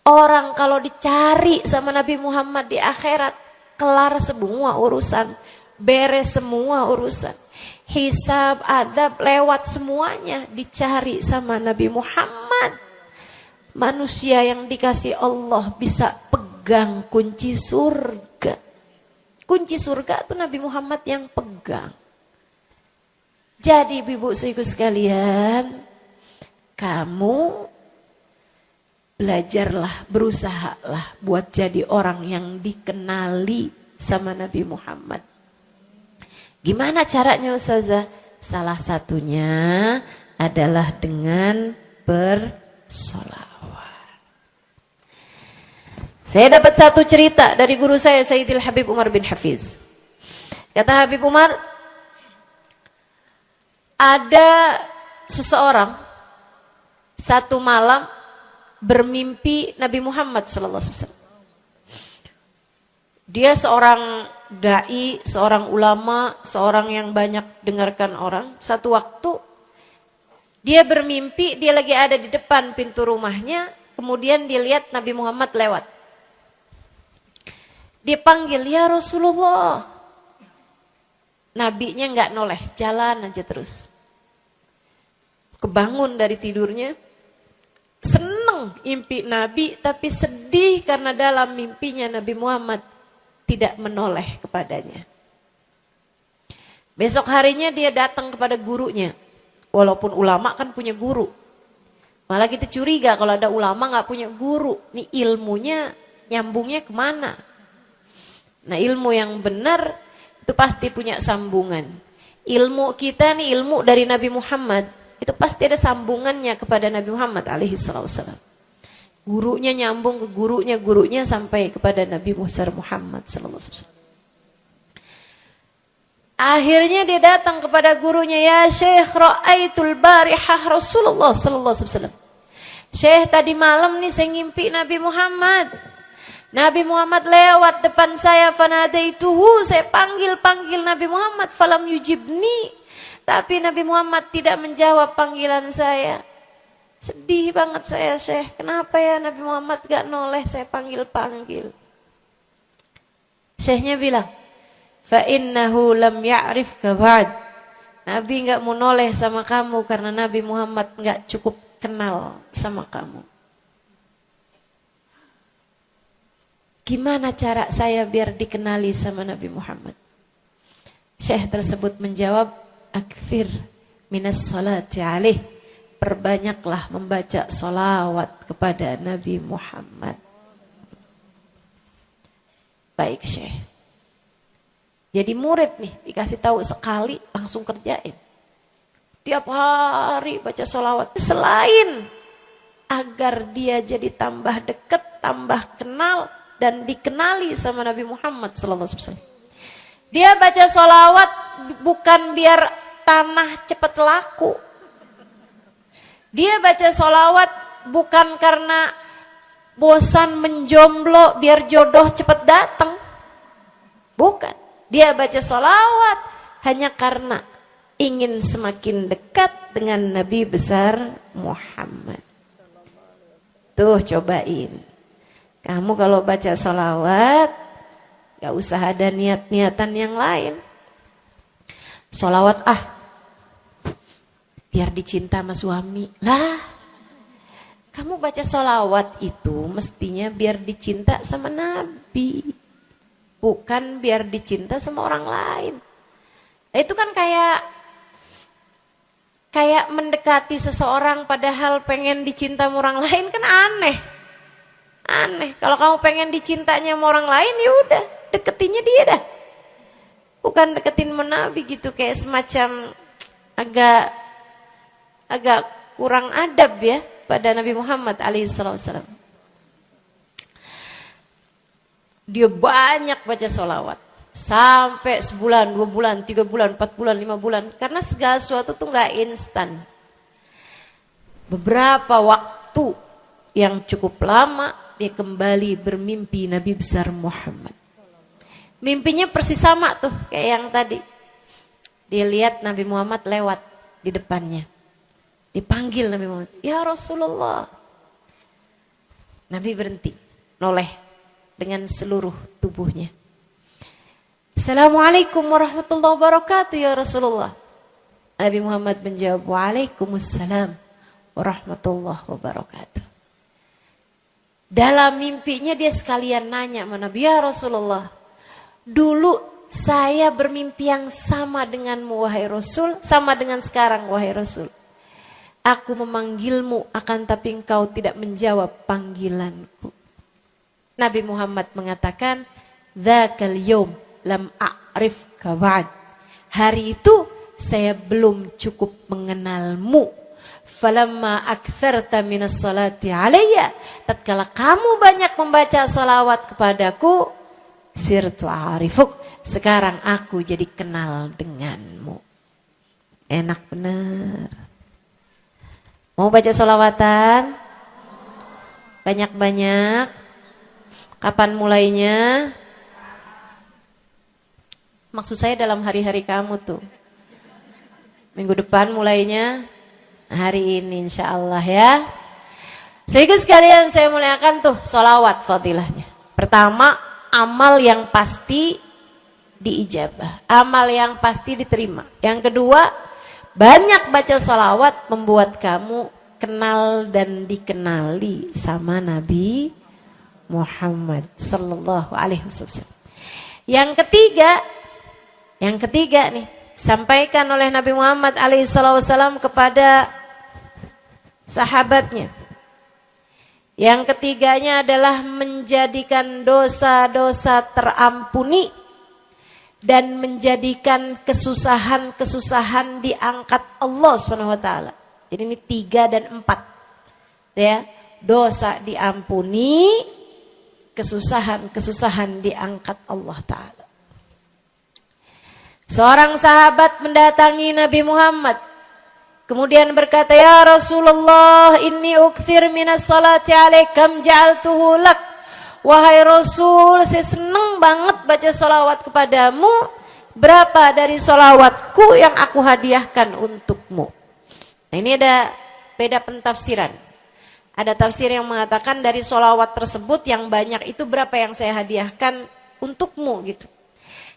Orang kalau dicari sama Nabi Muhammad di akhirat, kelar semua urusan, beres semua urusan. Hisab, adab, lewat semuanya dicari sama Nabi Muhammad. Manusia yang dikasih Allah bisa pegang kunci surga. Kunci surga itu Nabi Muhammad yang pegang. Jadi ibu-ibu sekalian, kamu belajarlah, berusahalah buat jadi orang yang dikenali sama Nabi Muhammad. Gimana caranya Ustazah? Salah satunya adalah dengan bersolawat. Saya dapat satu cerita dari guru saya, Sayyidil Habib Umar bin Hafiz. Kata Habib Umar, ada seseorang satu malam bermimpi Nabi Muhammad SAW. Dia seorang dai, seorang ulama, seorang yang banyak dengarkan orang. Satu waktu dia bermimpi, dia lagi ada di depan pintu rumahnya, kemudian dia lihat Nabi Muhammad lewat. Dia panggil, ya Rasulullah. Nabinya nggak noleh, jalan aja terus. Kebangun dari tidurnya, seneng impi Nabi, tapi sedih karena dalam mimpinya Nabi Muhammad tidak menoleh kepadanya. Besok harinya dia datang kepada gurunya. Walaupun ulama kan punya guru. Malah kita curiga kalau ada ulama gak punya guru. Nih ilmunya nyambungnya kemana? Nah ilmu yang benar itu pasti punya sambungan. Ilmu kita nih ilmu dari Nabi Muhammad. Itu pasti ada sambungannya kepada Nabi Muhammad alaihissalam. Gurunya nyambung ke gurunya sampai kepada Nabi Muhammad sallallahu alaihi wasallam. Akhirnya dia datang kepada gurunya, ya Syekh, ra'aitul barihah Rasulullah sallallahu alaihi wasallam. Syekh, tadi malam nih saya ngimpi Nabi Muhammad. Nabi Muhammad lewat depan saya, fanadaituhu, saya panggil Nabi Muhammad, falam yujibni. Tapi Nabi Muhammad tidak menjawab panggilan saya. Sedih banget saya, Syekh. Kenapa ya Nabi Muhammad gak noleh saya panggil-panggil? Syekhnya bilang, فَإِنَّهُ لَمْ يَعْرِفْكَ بَعْدْ. Nabi gak mau noleh sama kamu karena Nabi Muhammad gak cukup kenal sama kamu. Gimana cara saya biar dikenali sama Nabi Muhammad? Syekh tersebut menjawab, akfir minas salati alaih. Perbanyaklah membaca salawat kepada Nabi Muhammad. Baik Syekh. Jadi murid nih, dikasih tahu sekali langsung kerjain. Tiap hari baca sholawat. Selain agar dia jadi tambah dekat, tambah kenal, dan dikenali sama Nabi Muhammad SAW. Dia baca sholawat bukan biar tanah cepat laku. Dia baca sholawat bukan karena bosan menjomblo biar jodoh cepat datang. Bukan. Dia baca sholawat hanya karena ingin semakin dekat dengan Nabi besar Muhammad. Tuh cobain. Kamu kalau baca sholawat, gak usah ada niat-niatan yang lain. Sholawat biar dicinta sama suami. Lah, kamu baca sholawat itu mestinya biar dicinta sama Nabi. Bukan biar dicinta sama orang lain. Itu kan kayak mendekati seseorang padahal pengen dicinta sama orang lain kan aneh. Aneh. Kalau kamu pengen dicintanya sama orang lain ya udah, deketinnya dia dah. Bukan deketin sama Nabi gitu, kayak semacam agak kurang adab ya pada Nabi Muhammad alaihissalam. Dia banyak baca sholawat. Sampai sebulan, 2 bulan, 3 bulan, 4 bulan, 5 bulan. Karena segala sesuatu tuh gak instan. Beberapa waktu yang cukup lama, dia kembali bermimpi Nabi besar Muhammad. Mimpinya persis sama tuh kayak yang tadi. Dia lihat Nabi Muhammad lewat di depannya. Dipanggil Nabi Muhammad, "Ya Rasulullah." Nabi berhenti, noleh dengan seluruh tubuhnya. "Assalamualaikum warahmatullahi wabarakatuh ya Rasulullah." Nabi Muhammad menjawab, "Waalaikumsalam warahmatullahi wabarakatuh." Dalam mimpinya dia sekalian nanya sama Nabi, "Ya Rasulullah, dulu saya bermimpi yang sama denganmu wahai Rasul, sama dengan sekarang wahai Rasul. Aku memanggilmu akan tapi engkau tidak menjawab panggilanku." Nabi Muhammad mengatakan, "Dzakal yaum lam a'rifka ba'd." Hari itu saya belum cukup mengenalmu. Falamma aktsarta minas salati alayya. Tatkala kamu banyak membaca salawat kepadaku, sirtu a'rifuk. Sekarang aku jadi kenal denganmu. Enak benar. Mau baca salawatan? Banyak-banyak. Kapan mulainya? Maksud saya dalam hari-hari kamu tuh. Minggu depan mulainya, hari ini insya Allah ya. Sehingga sekalian saya muliakan tuh sholawat fadilahnya. Pertama, amal yang pasti diijabah. Amal yang pasti diterima. Yang kedua, banyak baca sholawat membuat kamu kenal dan dikenali sama Nabi Muhammad sallallahu alaihi wasallam. Yang ketiga nih, sampaikan oleh Nabi Muhammad alaihi wasallam kepada sahabatnya. Yang ketiganya adalah menjadikan dosa-dosa terampuni dan menjadikan kesusahan-kesusahan diangkat Allah Subhanahu wa taala. Jadi ini 3 dan 4. Ya, dosa diampuni, kesusahan-kesusahan diangkat Allah Ta'ala. Seorang sahabat mendatangi Nabi Muhammad. Kemudian berkata, "Ya Rasulullah, inni ukthir minas salati alaikam ja'altuhu lak." Wahai Rasul, saya senang banget baca salawat kepadamu. Berapa dari salawatku yang aku hadiahkan untukmu? Nah, ini ada beda pentafsiran. Ada tafsir yang mengatakan dari sholawat tersebut yang banyak itu berapa yang saya hadiahkan untukmu gitu.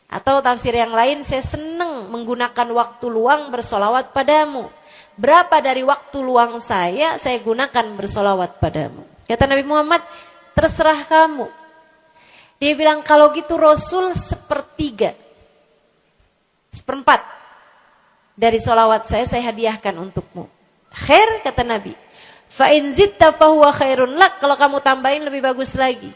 Atau tafsir yang lain, saya senang menggunakan waktu luang bersolawat padamu. Berapa dari waktu luang saya gunakan bersolawat padamu. Kata Nabi Muhammad, terserah kamu. Dia bilang kalau gitu Rasul 1/3, 1/4 dari solawat saya hadiahkan untukmu. Khair kata Nabi. Fa in zitta fahuwa khairun lak. Kalau kamu tambahin lebih bagus lagi.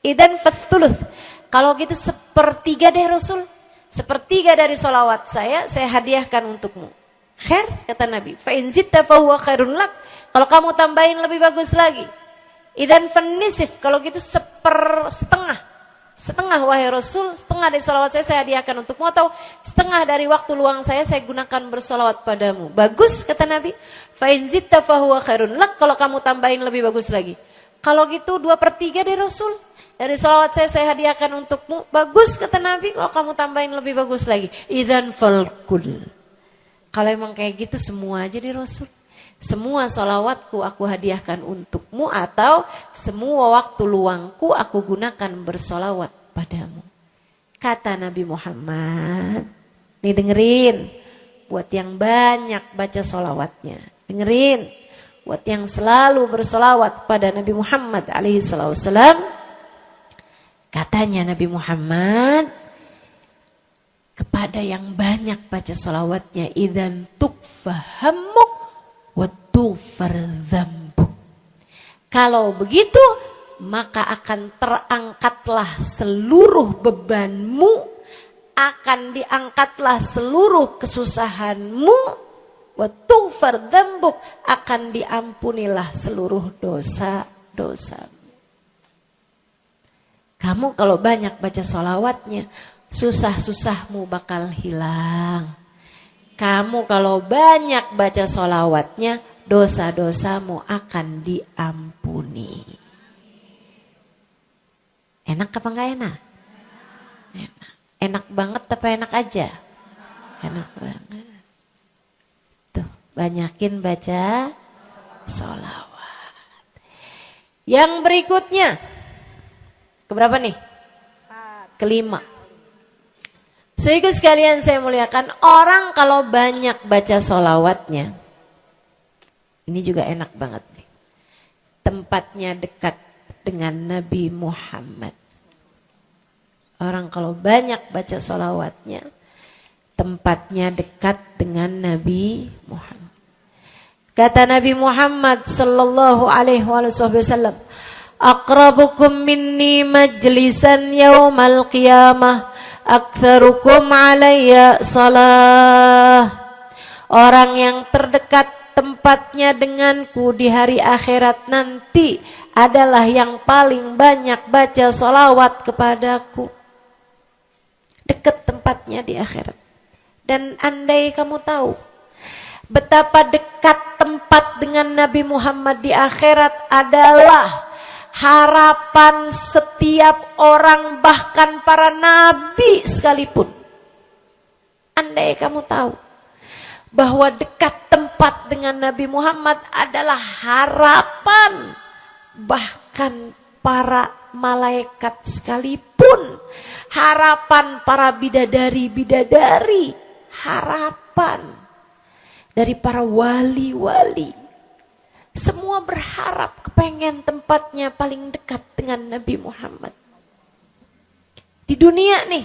Idan fathuluth. Kalau gitu 1/3 deh Rasul. sepertiga dari solawat saya hadiahkan untukmu. Khair, kata Nabi. Fa in zitta fahuwa khairun lak. Kalau kamu tambahin lebih bagus lagi. Idan fanisif, kalau gitu setengah wahai Rasul, setengah dari solawat saya hadiahkan untukmu, atau setengah dari waktu luang saya gunakan bersolawat padamu. Bagus, kata Nabi. Fa in zitta fahuwa khairun lak, kalau kamu tambahin lebih bagus lagi. Kalau gitu 2/3 dari Rasul, dari solawat saya hadiahkan untukmu. Bagus, kata Nabi, kalau kamu tambahin lebih bagus lagi. Idan falkul. Kalau emang kayak gitu semua aja di Rasul. Semua solawatku aku hadiahkan untukmu, atau semua waktu luangku aku gunakan bersolawat padamu. Kata Nabi Muhammad. Nih dengerin. Buat yang banyak baca solawatnya. Dengerin. Buat yang selalu bersolawat pada Nabi Muhammad alaihissalam. Katanya Nabi Muhammad. Kepada yang banyak baca solawatnya. Idan tukfahamuk. Kalau begitu, maka akan terangkatlah seluruh bebanmu, akan diangkatlah seluruh kesusahanmu, watughfar dzambuk, akan diampunilah seluruh dosa-dosamu. Kamu kalau banyak baca sholawatnya, susah-susahmu bakal hilang. Kamu kalau banyak baca sholawatnya, dosa-dosamu akan diampuni. Enak apa enggak enak? Enak. Enak banget apa enak aja? Enak banget. Tuh, banyakin baca sholawat. Yang berikutnya, keberapa nih? Kelima. Saudaraku sekalian saya muliakan, orang kalau banyak baca sholawatnya, ini juga enak banget nih. Tempatnya dekat dengan Nabi Muhammad. Orang kalau banyak baca sholawatnya, tempatnya dekat dengan Nabi Muhammad. Kata Nabi Muhammad sallallahu alaihi wasallam, aqrabukum minni majlisan yaumal qiyamah aktsarukum alayya salah. Orang yang terdekat tempatnya denganku di hari akhirat nanti adalah yang paling banyak baca sholawat kepadaku. Dekat tempatnya di akhirat. Dan andai kamu tahu betapa dekat tempat dengan Nabi Muhammad di akhirat adalah harapan setiap orang, bahkan para nabi sekalipun. Andai kamu tahu bahwa dekat tempat dengan Nabi Muhammad adalah harapan bahkan para malaikat sekalipun, harapan para bidadari-bidadari, harapan dari para wali-wali. Semua berharap kepengen tempatnya paling dekat dengan Nabi Muhammad. Di dunia nih,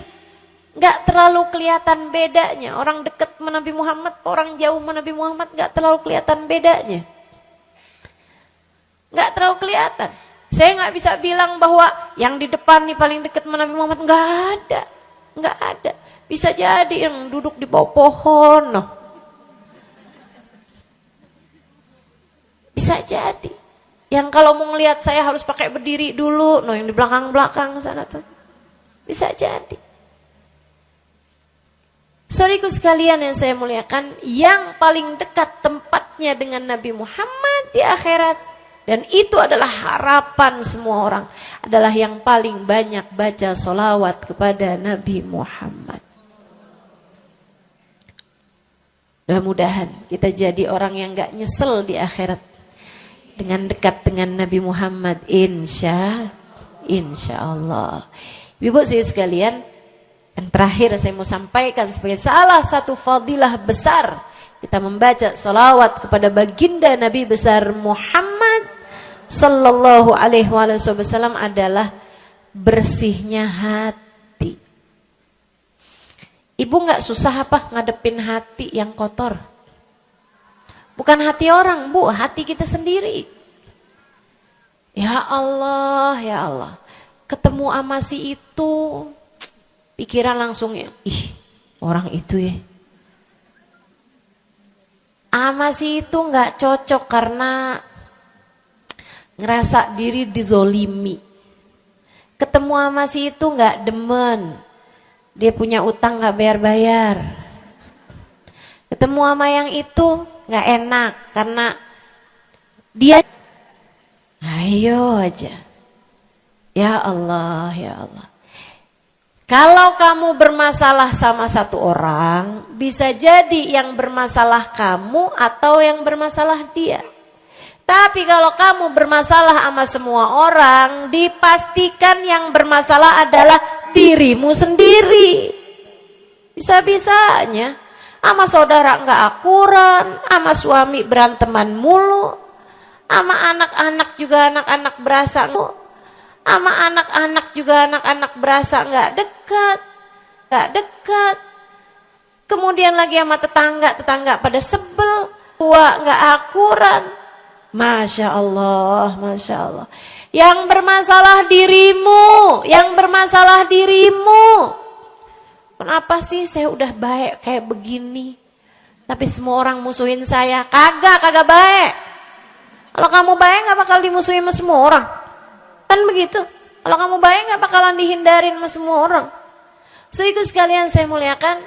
gak terlalu kelihatan bedanya. Orang dekat sama Nabi Muhammad, orang jauh sama Nabi Muhammad gak terlalu kelihatan bedanya. Gak terlalu kelihatan. Saya gak bisa bilang bahwa yang di depan nih paling dekat sama Nabi Muhammad. Gak ada. Gak ada. Bisa jadi yang duduk di bawah pohon. No. Bisa jadi. Yang kalau mau ngelihat saya harus pakai berdiri dulu. No, yang di belakang-belakang sana tuh. Bisa jadi. Saudaraku sekalian yang saya muliakan, yang paling dekat tempatnya dengan Nabi Muhammad di akhirat, dan itu adalah harapan semua orang, adalah yang paling banyak baca sholawat kepada Nabi Muhammad. Mudah-mudahan kita jadi orang yang gak nyesel di akhirat dengan dekat dengan Nabi Muhammad, insya Allah. Ibu saya sekalian, yang terakhir saya mau sampaikan sebagai salah satu fadilah besar kita membaca salawat kepada baginda Nabi besar Muhammad sallallahu alaihi wasallam adalah bersihnya hati. Ibu gak susah apa ngadepin hati yang kotor? Bukan hati orang, Bu, hati kita sendiri. Ya Allah, ya Allah. Ketemu sama si itu, pikiran langsung ya, ih orang itu ya. Ama si itu nggak cocok karena ngerasa diri dizolimi. Ketemu sama si itu nggak demen, dia punya utang nggak bayar-bayar. Ketemu sama yang itu nggak enak karena dia. Ayo aja, ya Allah, ya Allah. Kalau kamu bermasalah sama satu orang, bisa jadi yang bermasalah kamu atau yang bermasalah dia. Tapi kalau kamu bermasalah sama semua orang, dipastikan yang bermasalah adalah dirimu sendiri. Bisa-bisanya sama saudara nggak akuran, sama suami beranteman mulu, sama anak-anak juga anak-anak berasa, sama anak-anak juga anak-anak berasa nggak dekat. Kemudian lagi sama tetangga pada sebel, tua nggak akuran. Masya Allah, Masya Allah. Yang bermasalah dirimu. Kenapa sih saya udah baik kayak begini, tapi semua orang musuhin saya? Kagak baik. Kalau kamu baik gak bakal dimusuhin sama semua orang. Kan begitu. Kalau kamu baik gak bakalan dihindarin sama semua orang. So itu sekalian saya muliakan.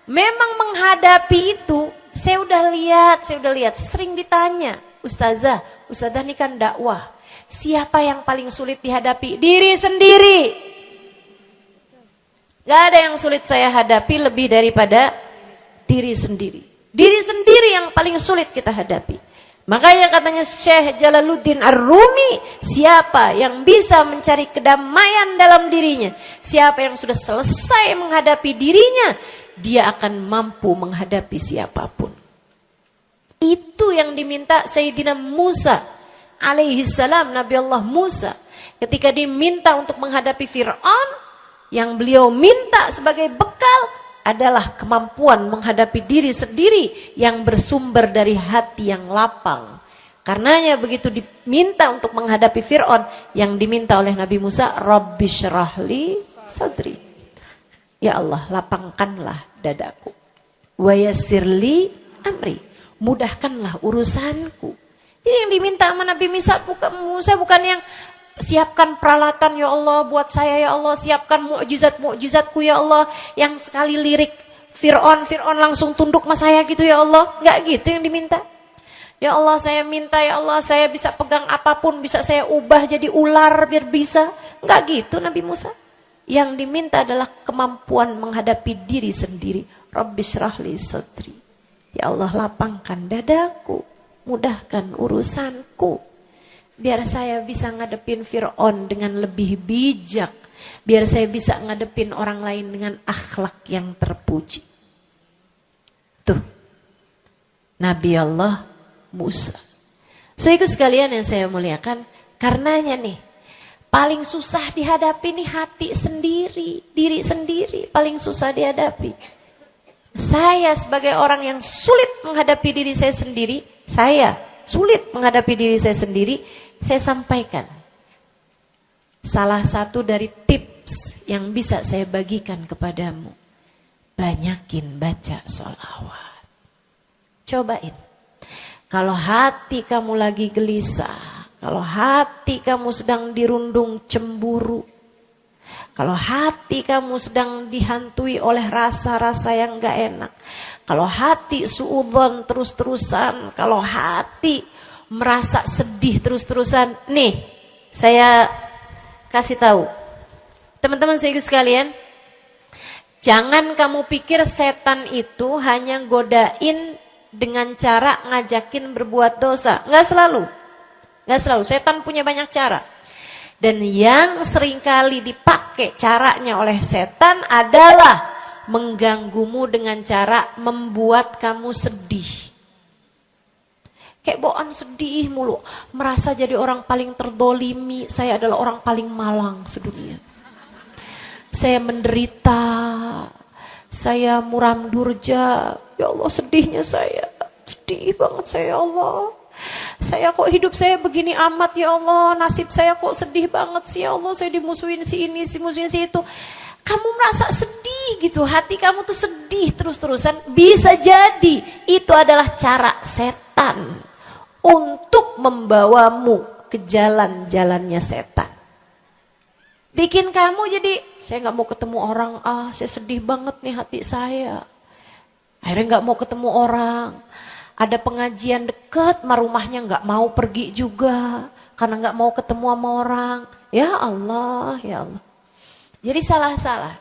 Memang menghadapi itu, saya udah lihat. Sering ditanya, Ustazah ini kan dakwah. Siapa yang paling sulit dihadapi? Diri sendiri. Gak ada yang sulit saya hadapi lebih daripada diri sendiri. Diri sendiri yang paling sulit kita hadapi. Makanya katanya Syekh Jalaluddin Ar-Rumi, siapa yang bisa mencari kedamaian dalam dirinya, siapa yang sudah selesai menghadapi dirinya, dia akan mampu menghadapi siapapun. Itu yang diminta Sayyidina Musa alaihi salam, Nabi Allah Musa. Ketika diminta untuk menghadapi Fir'aun, yang beliau minta sebagai bekal adalah kemampuan menghadapi diri sendiri yang bersumber dari hati yang lapang. Karenanya begitu diminta untuk menghadapi Fir'aun, yang diminta oleh Nabi Musa, Rabbi syrahli sadri. Ya Allah, lapangkanlah dadaku. Wa yassirli amri. Mudahkanlah urusanku. Jadi yang diminta sama Nabi Musa bukan yang siapkan peralatan ya Allah buat saya ya Allah, siapkan mukjizat-mukjizatku ya Allah, yang sekali lirik Fir'aun langsung tunduk sama saya gitu ya Allah. Enggak gitu yang diminta. Ya Allah saya minta ya Allah saya bisa pegang apapun, bisa saya ubah jadi ular biar bisa. Enggak gitu Nabi Musa. Yang diminta adalah kemampuan menghadapi diri sendiri. Rabbi syrahli sadri. Ya Allah lapangkan dadaku, mudahkan urusanku. Biar saya bisa ngadepin Fir'aun dengan lebih bijak. Biar saya bisa ngadepin orang lain dengan akhlak yang terpuji. Tuh, Nabi Allah Musa. So itu sekalian yang saya muliakan. Karenanya nih, paling susah dihadapi nih hati sendiri. Diri sendiri paling susah dihadapi. Saya sebagai orang yang sulit menghadapi diri saya sendiri. Saya sampaikan salah satu dari tips yang bisa saya bagikan kepadamu. Banyakin baca sholawat. Cobain. Kalau hati kamu lagi gelisah, kalau hati kamu sedang dirundung cemburu, kalau hati kamu sedang dihantui oleh rasa-rasa yang gak enak, kalau hati suudzon terus-terusan, kalau hati merasa sedih terus-terusan, nih saya kasih tahu teman-teman sekalian, jangan kamu pikir setan itu hanya godain dengan cara ngajakin berbuat dosa. Nggak selalu, setan punya banyak cara. Dan yang seringkali dipakai caranya oleh setan adalah mengganggumu dengan cara membuat kamu sedih. Kayak bawaan sedih mulu, merasa jadi orang paling terdolimi. Saya adalah orang paling malang sedunia. Saya menderita, saya muram durja. Ya Allah sedihnya saya, sedih banget saya ya Allah. Saya kok hidup saya begini amat ya Allah, nasib saya kok sedih banget sih ya Allah. Saya dimusuhin si ini, si musuhin si itu. Kamu merasa sedih gitu, hati kamu tuh sedih terus-terusan, bisa jadi itu adalah cara setan untuk membawamu ke jalan-jalannya setan. Bikin kamu jadi, saya gak mau ketemu orang, saya sedih banget nih hati saya. Akhirnya gak mau ketemu orang. Ada pengajian deket sama rumahnya gak mau pergi juga. Karena gak mau ketemu sama orang. Ya Allah, ya Allah. Jadi salah-salah.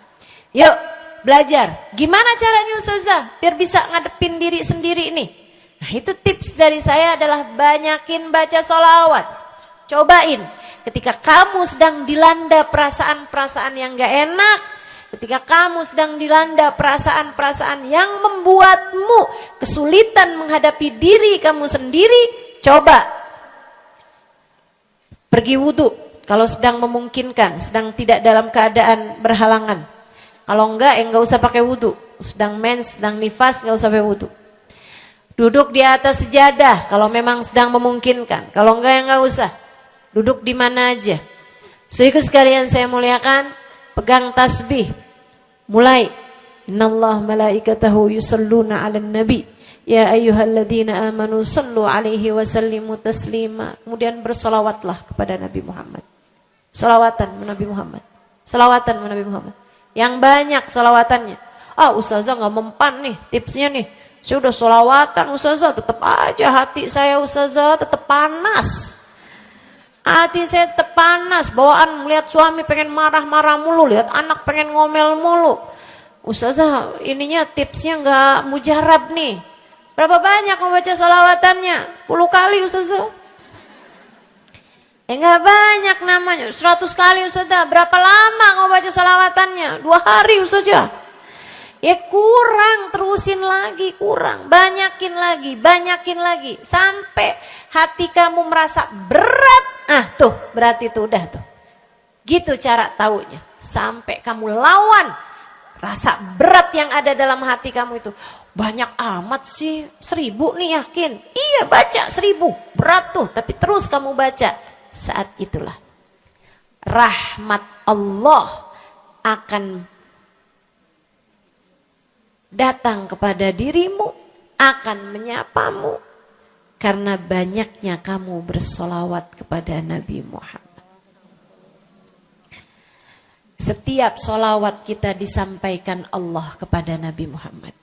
Yuk belajar. Gimana caranya Ustazah biar bisa ngadepin diri sendiri nih? Nah itu tips dari saya adalah banyakin baca sholawat. Cobain. Ketika kamu sedang dilanda perasaan-perasaan yang gak enak. Ketika kamu sedang dilanda perasaan-perasaan yang membuatmu kesulitan menghadapi diri kamu sendiri. Coba. Pergi wudhu. Kalau sedang memungkinkan, sedang tidak dalam keadaan berhalangan. Kalau enggak, enggak usah pakai wudhu. Sedang mens, sedang nifas, enggak usah pakai wudhu. Duduk di atas sejadah, kalau memang sedang memungkinkan. Kalau enggak, enggak usah. Duduk di mana aja. Saudara sekalian saya muliakan, pegang tasbih. Mulai. Innallaha malaikatahu yusalluna 'alan nabi. Ya ayyuhalladzina amanu sallu 'alaihi wa sallimu taslima. Kemudian bersolawatlah kepada Nabi Muhammad. Salawatan Nabi Muhammad. Salawatan Nabi Muhammad. Yang banyak salawatannya. Ustazah gak mempan nih tipsnya nih. Saya udah salawatan Ustazah, tetap aja hati saya Ustazah tetap panas. Hati saya tetap panas. Bawaan melihat suami pengen marah-marah mulu, lihat anak pengen ngomel mulu. Ustazah ininya tipsnya gak mujarab nih. Berapa banyak membaca salawatannya? 10 kali Ustazah. Enggak banyak namanya, 100 kali Ustazah. Berapa lama kamu baca salawatannya? 2 hari Ustazah. Ya kurang, terusin lagi, kurang. Banyakin lagi. Sampai hati kamu merasa berat. Tuh, berarti itu udah tuh. Gitu cara taunya. Sampai kamu lawan rasa berat yang ada dalam hati kamu itu. Banyak amat sih, 1000 nih yakin. Iya baca 1000, berat tuh. Tapi terus kamu baca. Saat itulah rahmat Allah akan datang kepada dirimu, akan menyapamu karena banyaknya kamu bersolawat kepada Nabi Muhammad. Setiap solawat kita disampaikan Allah kepada Nabi Muhammad.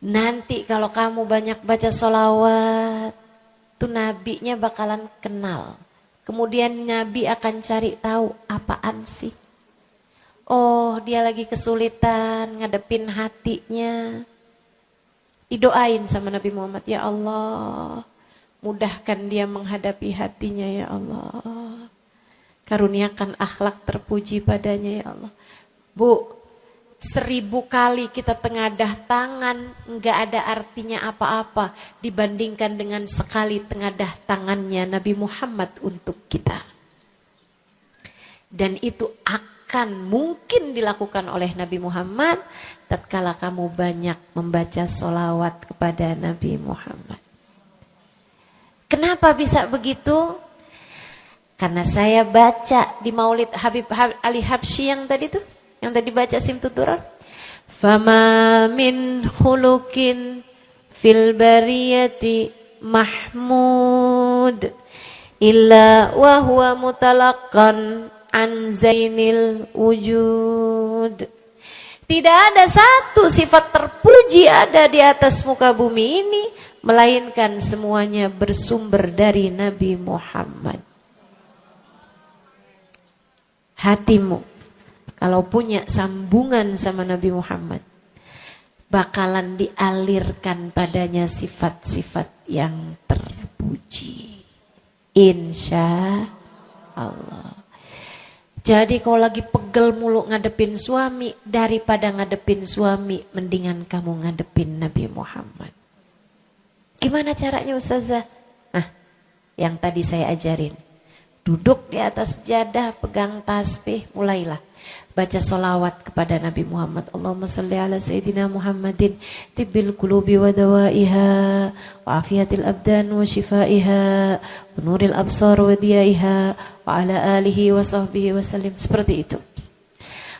Nanti kalau kamu banyak baca solawat, tuh nabinya bakalan kenal. Kemudian Nabi akan cari tahu apaan sih. Oh dia lagi kesulitan ngadepin hatinya. Didoain sama Nabi Muhammad, ya Allah mudahkan dia menghadapi hatinya ya Allah. Karuniakan akhlak terpuji padanya ya Allah. Bu, 1000 kali kita tengadah tangan nggak ada artinya apa-apa dibandingkan dengan sekali tengadah tangannya Nabi Muhammad untuk kita. Dan itu akan mungkin dilakukan oleh Nabi Muhammad tatkala kamu banyak membaca sholawat kepada Nabi Muhammad. Kenapa bisa begitu? Karena saya baca di Maulid Habib Ali Habsyi yang tadi tuh. Yang tadi baca Simtud-Durar. Fama min khuluqin fil bariyati mahmud illa wa huwa mutalaqqan an zainil wujud. Tidak ada satu sifat terpuji ada di atas muka bumi ini melainkan semuanya bersumber dari Nabi Muhammad. Hatimu kalau punya sambungan sama Nabi Muhammad, bakalan dialirkan padanya sifat-sifat yang terpuji. Insya Allah. Jadi kalau lagi pegel mulu ngadepin suami, daripada ngadepin suami, mendingan kamu ngadepin Nabi Muhammad. Gimana caranya Ustazah? Yang tadi saya ajarin. Duduk di atas jadah, pegang tasbih, mulailah. Baca solawat kepada Nabi Muhammad. Allahumma salli ala Sayyidina Muhammadin tibbil qulubi wa dawaiha wa afiyatil abdan wa shifaiha wa nuril absar wa diyaiha wa ala alihi wa sahbihi wa sallim. Seperti itu.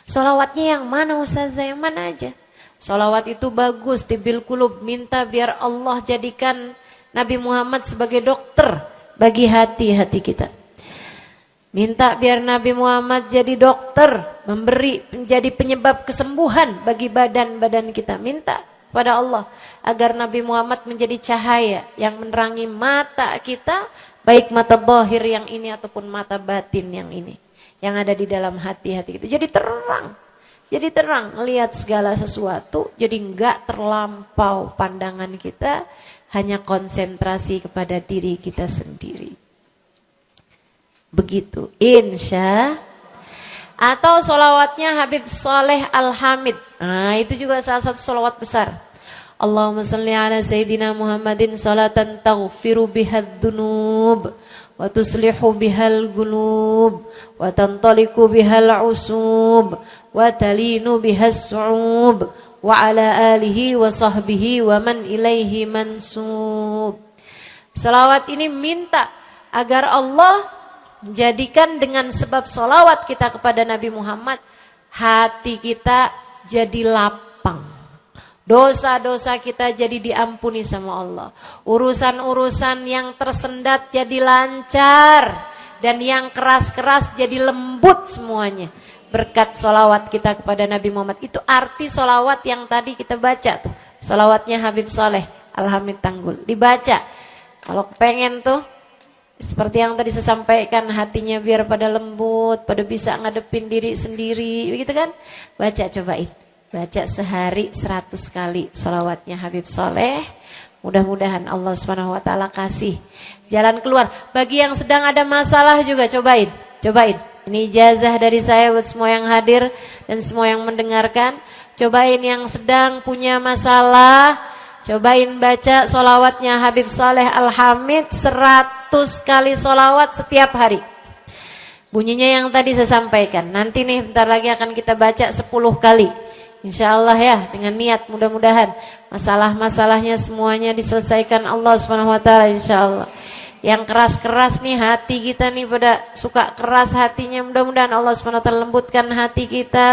Solawatnya yang mana Ustazah? Yang mana aja? Solawat itu bagus, tibil kulub, minta biar Allah jadikan Nabi Muhammad sebagai dokter bagi hati-hati kita. Minta biar Nabi Muhammad jadi dokter, menjadi penyebab kesembuhan bagi badan-badan kita. Minta pada Allah agar Nabi Muhammad menjadi cahaya yang menerangi mata kita, baik mata zahir yang ini ataupun mata batin yang ini, yang ada di dalam hati-hati kita. Jadi terang melihat segala sesuatu, jadi enggak terlampau pandangan kita, hanya konsentrasi kepada diri kita sendiri. Begitu, insya. Atau solawatnya Habib Saleh Al-Hamid. Nah, itu juga salah satu solawat besar. Allahumma salli ala Sayyidina Muhammadin salatan taghfiru bihad dunub wa tuslihu bihal gunub wa tantaliku bihal usub wa talinu bihas su'ub wa ala alihi wa sahbihi wa man ilaihi mansub. Salawat ini minta agar Allah menjadikan dengan sebab solawat kita kepada Nabi Muhammad, hati kita jadi lapang, dosa-dosa kita jadi diampuni sama Allah, urusan-urusan yang tersendat jadi lancar, dan yang keras-keras jadi lembut semuanya berkat solawat kita kepada Nabi Muhammad. Itu arti solawat yang tadi kita baca tuh, solawatnya Habib Saleh Al-Hamid Tanggul. Dibaca kalau pengen tuh, seperti yang tadi saya sampaikan, hatinya biar pada lembut, pada bisa ngadepin diri sendiri, begitu kan? Baca, cobain. Baca sehari 100 kali solawatnya Habib Saleh. Mudah-mudahan Allah SWT kasih jalan keluar. Bagi yang sedang ada masalah juga cobain. Ini ijazah dari saya buat semua yang hadir dan semua yang mendengarkan. Cobain yang sedang punya masalah, cobain baca solawatnya Habib Saleh Al-Hamid 100 kali solawat setiap hari. Bunyinya yang tadi saya sampaikan. Nanti nih bentar lagi akan kita baca 10 kali. Insya Allah ya, dengan niat mudah-mudahan masalah-masalahnya semuanya diselesaikan Allah SWT, insya Allah. Yang keras-keras nih hati kita nih, pada suka keras hatinya, mudah-mudahan Allah SWT lembutkan hati kita.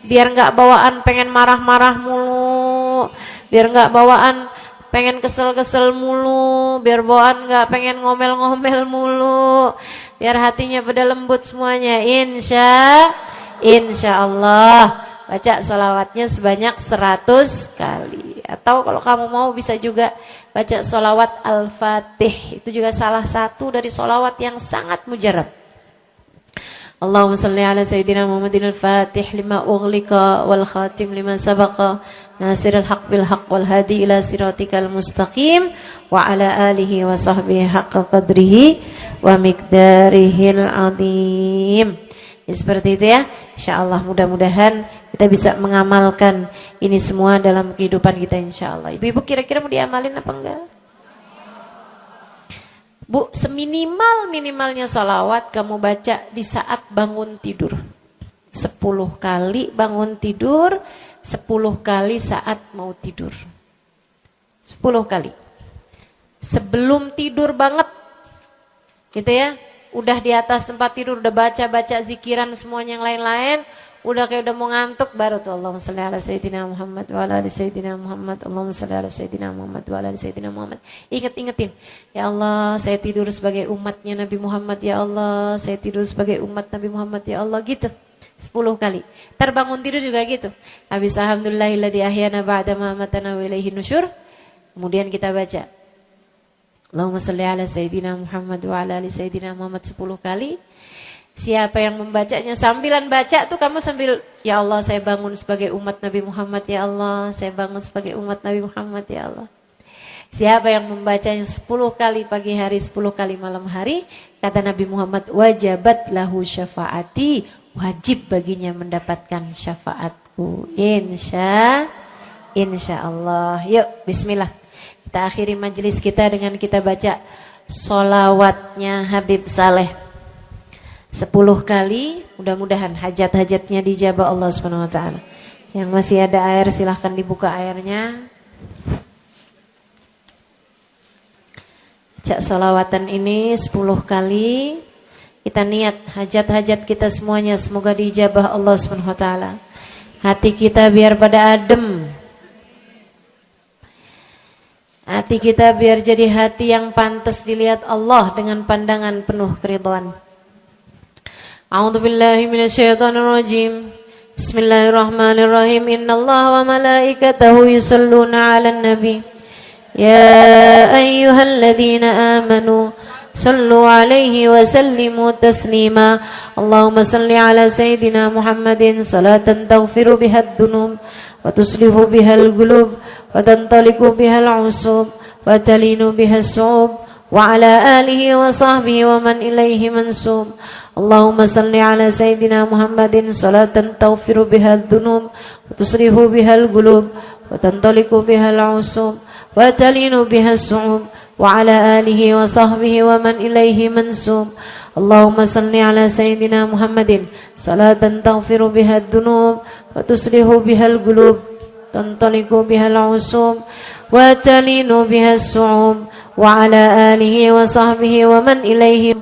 Biar gak bawaan pengen marah-marah mulu, biar gak bawaan pengen kesel-kesel mulu, biar bawaan gak pengen ngomel-ngomel mulu, biar hatinya pada lembut semuanya. Insya Allah. Baca salawatnya sebanyak 100 kali. Atau kalau kamu mau bisa juga baca salawat Al-Fatih. Itu juga salah satu dari salawat yang sangat mujarab. Allahumma salli ala Sayyidina Muhammadin al-Fatih lima ughliqa wal khatim lima sabaqa nasirul haq bil haq wal hadi ila siratikal mustaqim wa ala alihi wa sahbihi haqqa qadrihi wa miqdarihil azim. Ya, seperti itu ya. Insyaallah mudah-mudahan kita bisa mengamalkan ini semua dalam kehidupan kita insyaallah. Ibu-ibu kira-kira mau diamalin apa enggak? Bu, seminimal-minimalnya salawat kamu baca di saat bangun tidur. 10 kali bangun tidur, 10 kali saat mau tidur. 10 kali. Sebelum tidur banget, gitu ya. Udah di atas tempat tidur, udah baca-baca zikiran semuanya yang lain-lain, udah kayak udah mau ngantuk, baru tuh Allahumma shalli ala Sayyidina Muhammad wa ala ali Sayyidina Muhammad, Allahumma shalli ala Sayyidina Muhammad wa ala ali Sayyidina Muhammad. Ingetin, ya Allah saya tidur sebagai umatnya Nabi Muhammad, ya Allah saya tidur sebagai umat Nabi Muhammad, ya Allah, gitu 10 kali. Terbangun tidur juga gitu. Habis alhamdulillahilladzi ahyana ba'da ma amatana wa ilaihi nusyur. Kemudian kita baca Allahumma salli ala Sayyidina Muhammad wa ala ali Sayyidina Muhammad 10 kali. Siapa yang membacanya sambilan baca tuh kamu sambil, ya Allah saya bangun sebagai umat Nabi Muhammad, ya Allah saya bangun sebagai umat Nabi Muhammad, ya Allah. Siapa yang membacanya 10 kali pagi hari, 10 kali malam hari, kata Nabi Muhammad, wajabat lahu syafaati, wajib baginya mendapatkan syafaatku. Insya Allah. Yuk bismillah. Kita akhiri majelis kita dengan kita baca solawatnya Habib Saleh 10 kali. Mudah-mudahan hajat-hajatnya dijabah Allah SWT. Yang masih ada air silahkan dibuka airnya. Baca solawatan ini 10 kali. Kita niat hajat-hajat kita semuanya semoga diijabah Allah Subhanahu wa taala. Hati kita biar pada adem. Hati kita biar jadi hati yang pantas dilihat Allah dengan pandangan penuh keridhaan. A'udzubillahi minasyaitonirrajim. Bismillahirrahmanirrahim. Innallaha wa malaikatahu yusholluna 'alan nabi. Ya ayyuhalladzina amanu sallu 'alaihi wa sallimu taslima. Allahumma salli 'ala sayyidina Muhammadin salatan taghfiru biha ad-dunub wa tuslihu biha al-qulub wa tantaliqu biha al-'usub wa talinu biha as-su'ub wa 'ala alihi wa sahbihi wa man ilaihi mansub. Allahumma salli 'ala sayyidina Muhammadin salatan taghfiru biha ad-dunub wa tuslihu biha al-qulub wa tantaliqu biha al-'usub wa talinu biha as-su'ub wa 'ala alihi wa sahbihi wa man ilaihi mansub. Allahumma salli 'ala sayyidina Muhammadin salatan taghfiru biha ad-dunub wa tuslihu biha al-qulub tantaliqu biha al-'usub wa talinu biha as-su'ub wa 'ala alihi wa sahbihi wa man ilaihi.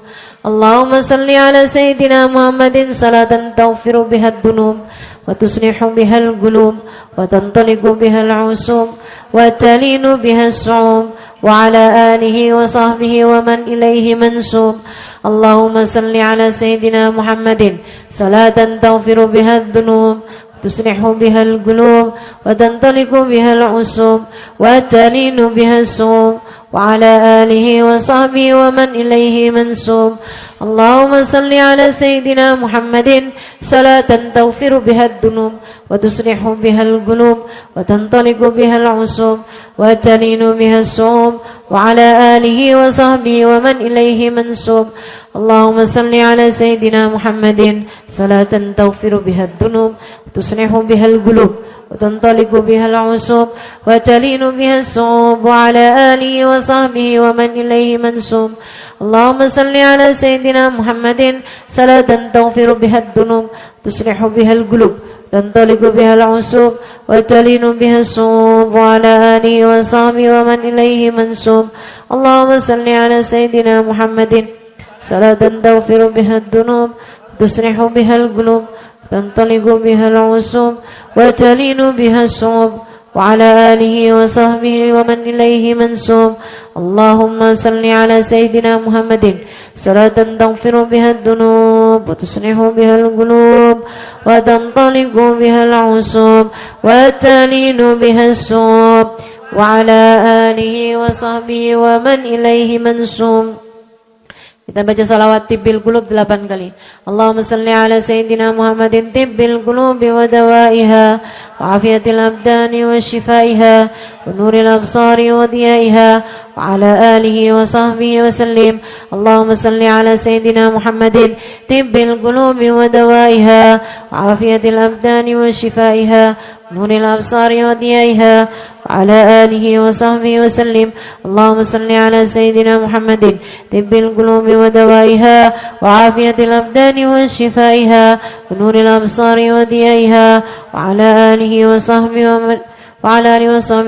Allahumma salli 'ala sayyidina Muhammadin salatan taghfiru biha ad-dunub wa tuslihu biha al-qulub wa tantaliqu biha al-'usub wa talinu biha as-su'ub wa 'ala alihi wa sahbihi wa man ilaihi mansub. Allahumma salli 'ala sayyidina Muhammadin salatan taghfiru biha ad-dunub wa tuslihu biha al-qulub wa tantaliqu biha al-'usub wa talinu biha as-su'ub wa 'ala alihi wa sahbihi wa man ilaihi mansub. Allahumma salli 'ala sayyidina Muhammadin salatan taghfiru biha ad-dunub wa tuslihu biha al-qulub wa tantaliqu biha al-'usub wa talinu biha as-su'ub wa 'ala alihi wa sahbihi wa man ilaihi mansub. Allahumma salli 'ala sayyidina Muhammadin salatan taghfiru biha ad-dunub wa tuslihu biha al-qulub wa tantaliqu biha al-'usub wa talinu biha as-su'ub wa 'ala alihi wa sahbihi wa man ilaihi mansub. Allahumma salli 'ala sayyidina Muhammadin salatan taghfiru biha ad-dunub tuslihu biha al-qulub tantaliqu biha al-'usub wa talinu biha as-su'ub wa 'ala alihi wa sahbihi wa man ilaihi mansub. Allahumma salli 'ala sayyidina Muhammadin salatan taghfiru biha ad-dunub tuslihu biha al-qulub tantaliqu biha al-'usub wa talinu biha as-su'ub wa 'ala alihi wa sahbihi wa man ilaihi mansub. Allahumma salli 'ala sayyidina Muhammadin salatan taghfiru biha ad-dunub wa tuslihu biha al-qulub wa tantaliqu biha al-'usub wa talinu biha as-su'ub wa 'ala alihi wa sahbihi wa man ilaihi mansub. Kita baca salawat tibbil qulub 8 kali. Allahumma salli 'ala sayyidina Muhammadin tibbil qulubi wa dawaiha wa afiyatil abdani wa shifaiha wa nuril absari wa diyaiha wa 'ala alihi wa sahbihi wa sallim. Allahumma salli 'ala sayyidina Muhammadin tibbil qulubi wa dawaiha wa afiyatil abdani wa shifaiha wa nuril absari wa diyaiha وعلى آله وصحبه وسلم. اللهم صل على سيدنا محمد طب القلوب ودوائها وعافية الأبدان وشفائها ونور الأبصار وضيائها وعلى آله وصحبه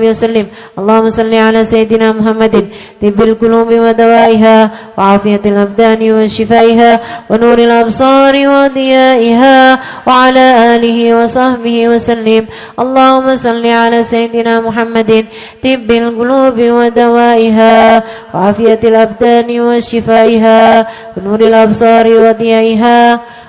وسلم. اللهم صل على سيدنا محمد طب القلوب ودوائها وعافية الأبدان وشفائها ونور الأبصار وضيائها وعلى آله وصحبه وسلم. اللهم صل على سيدنا محمد طب القلوب ودوائها وعافية الأبدان وشفائها ونور الأبصار وضيائها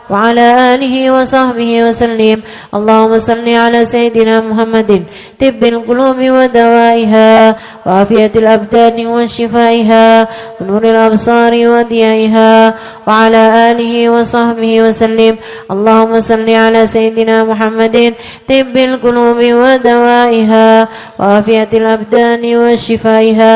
وعلى آله وصحبه وسلم. اللهم صل على سيدنا محمد طب القلوب ودوائها وعافية الأبدان وشفائها ونور الأبصار وضيائها وعلى آله وصحبه وسلم. اللهم صل على سيدنا محمد طب القلوب ودوائها وعافية الأبدان وشفائها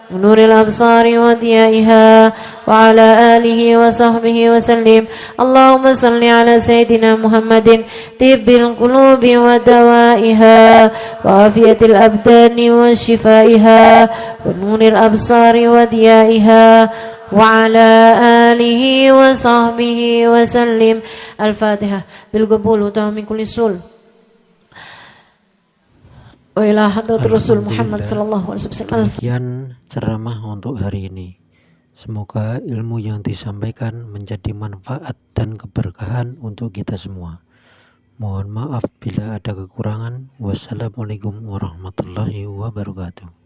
ونور الأبصار وضيائها وعلى آله وصحبه وسلم. اللهم صل على سيدنا محمد طب القلوب ودوائها وعافية الأبدان وشفائها ونور الأبصار وضيائها وعلى آله وصحبه وسلم. الفاتحة بالقبول وتهم كل سول wa ila hadratul Rasul Muhammad sallallahu alaihi wasallam. Demikian ceramah untuk hari ini. Semoga ilmu yang disampaikan menjadi manfaat dan keberkahan untuk kita semua. Mohon maaf bila ada kekurangan. Wassalamualaikum warahmatullahi wabarakatuh.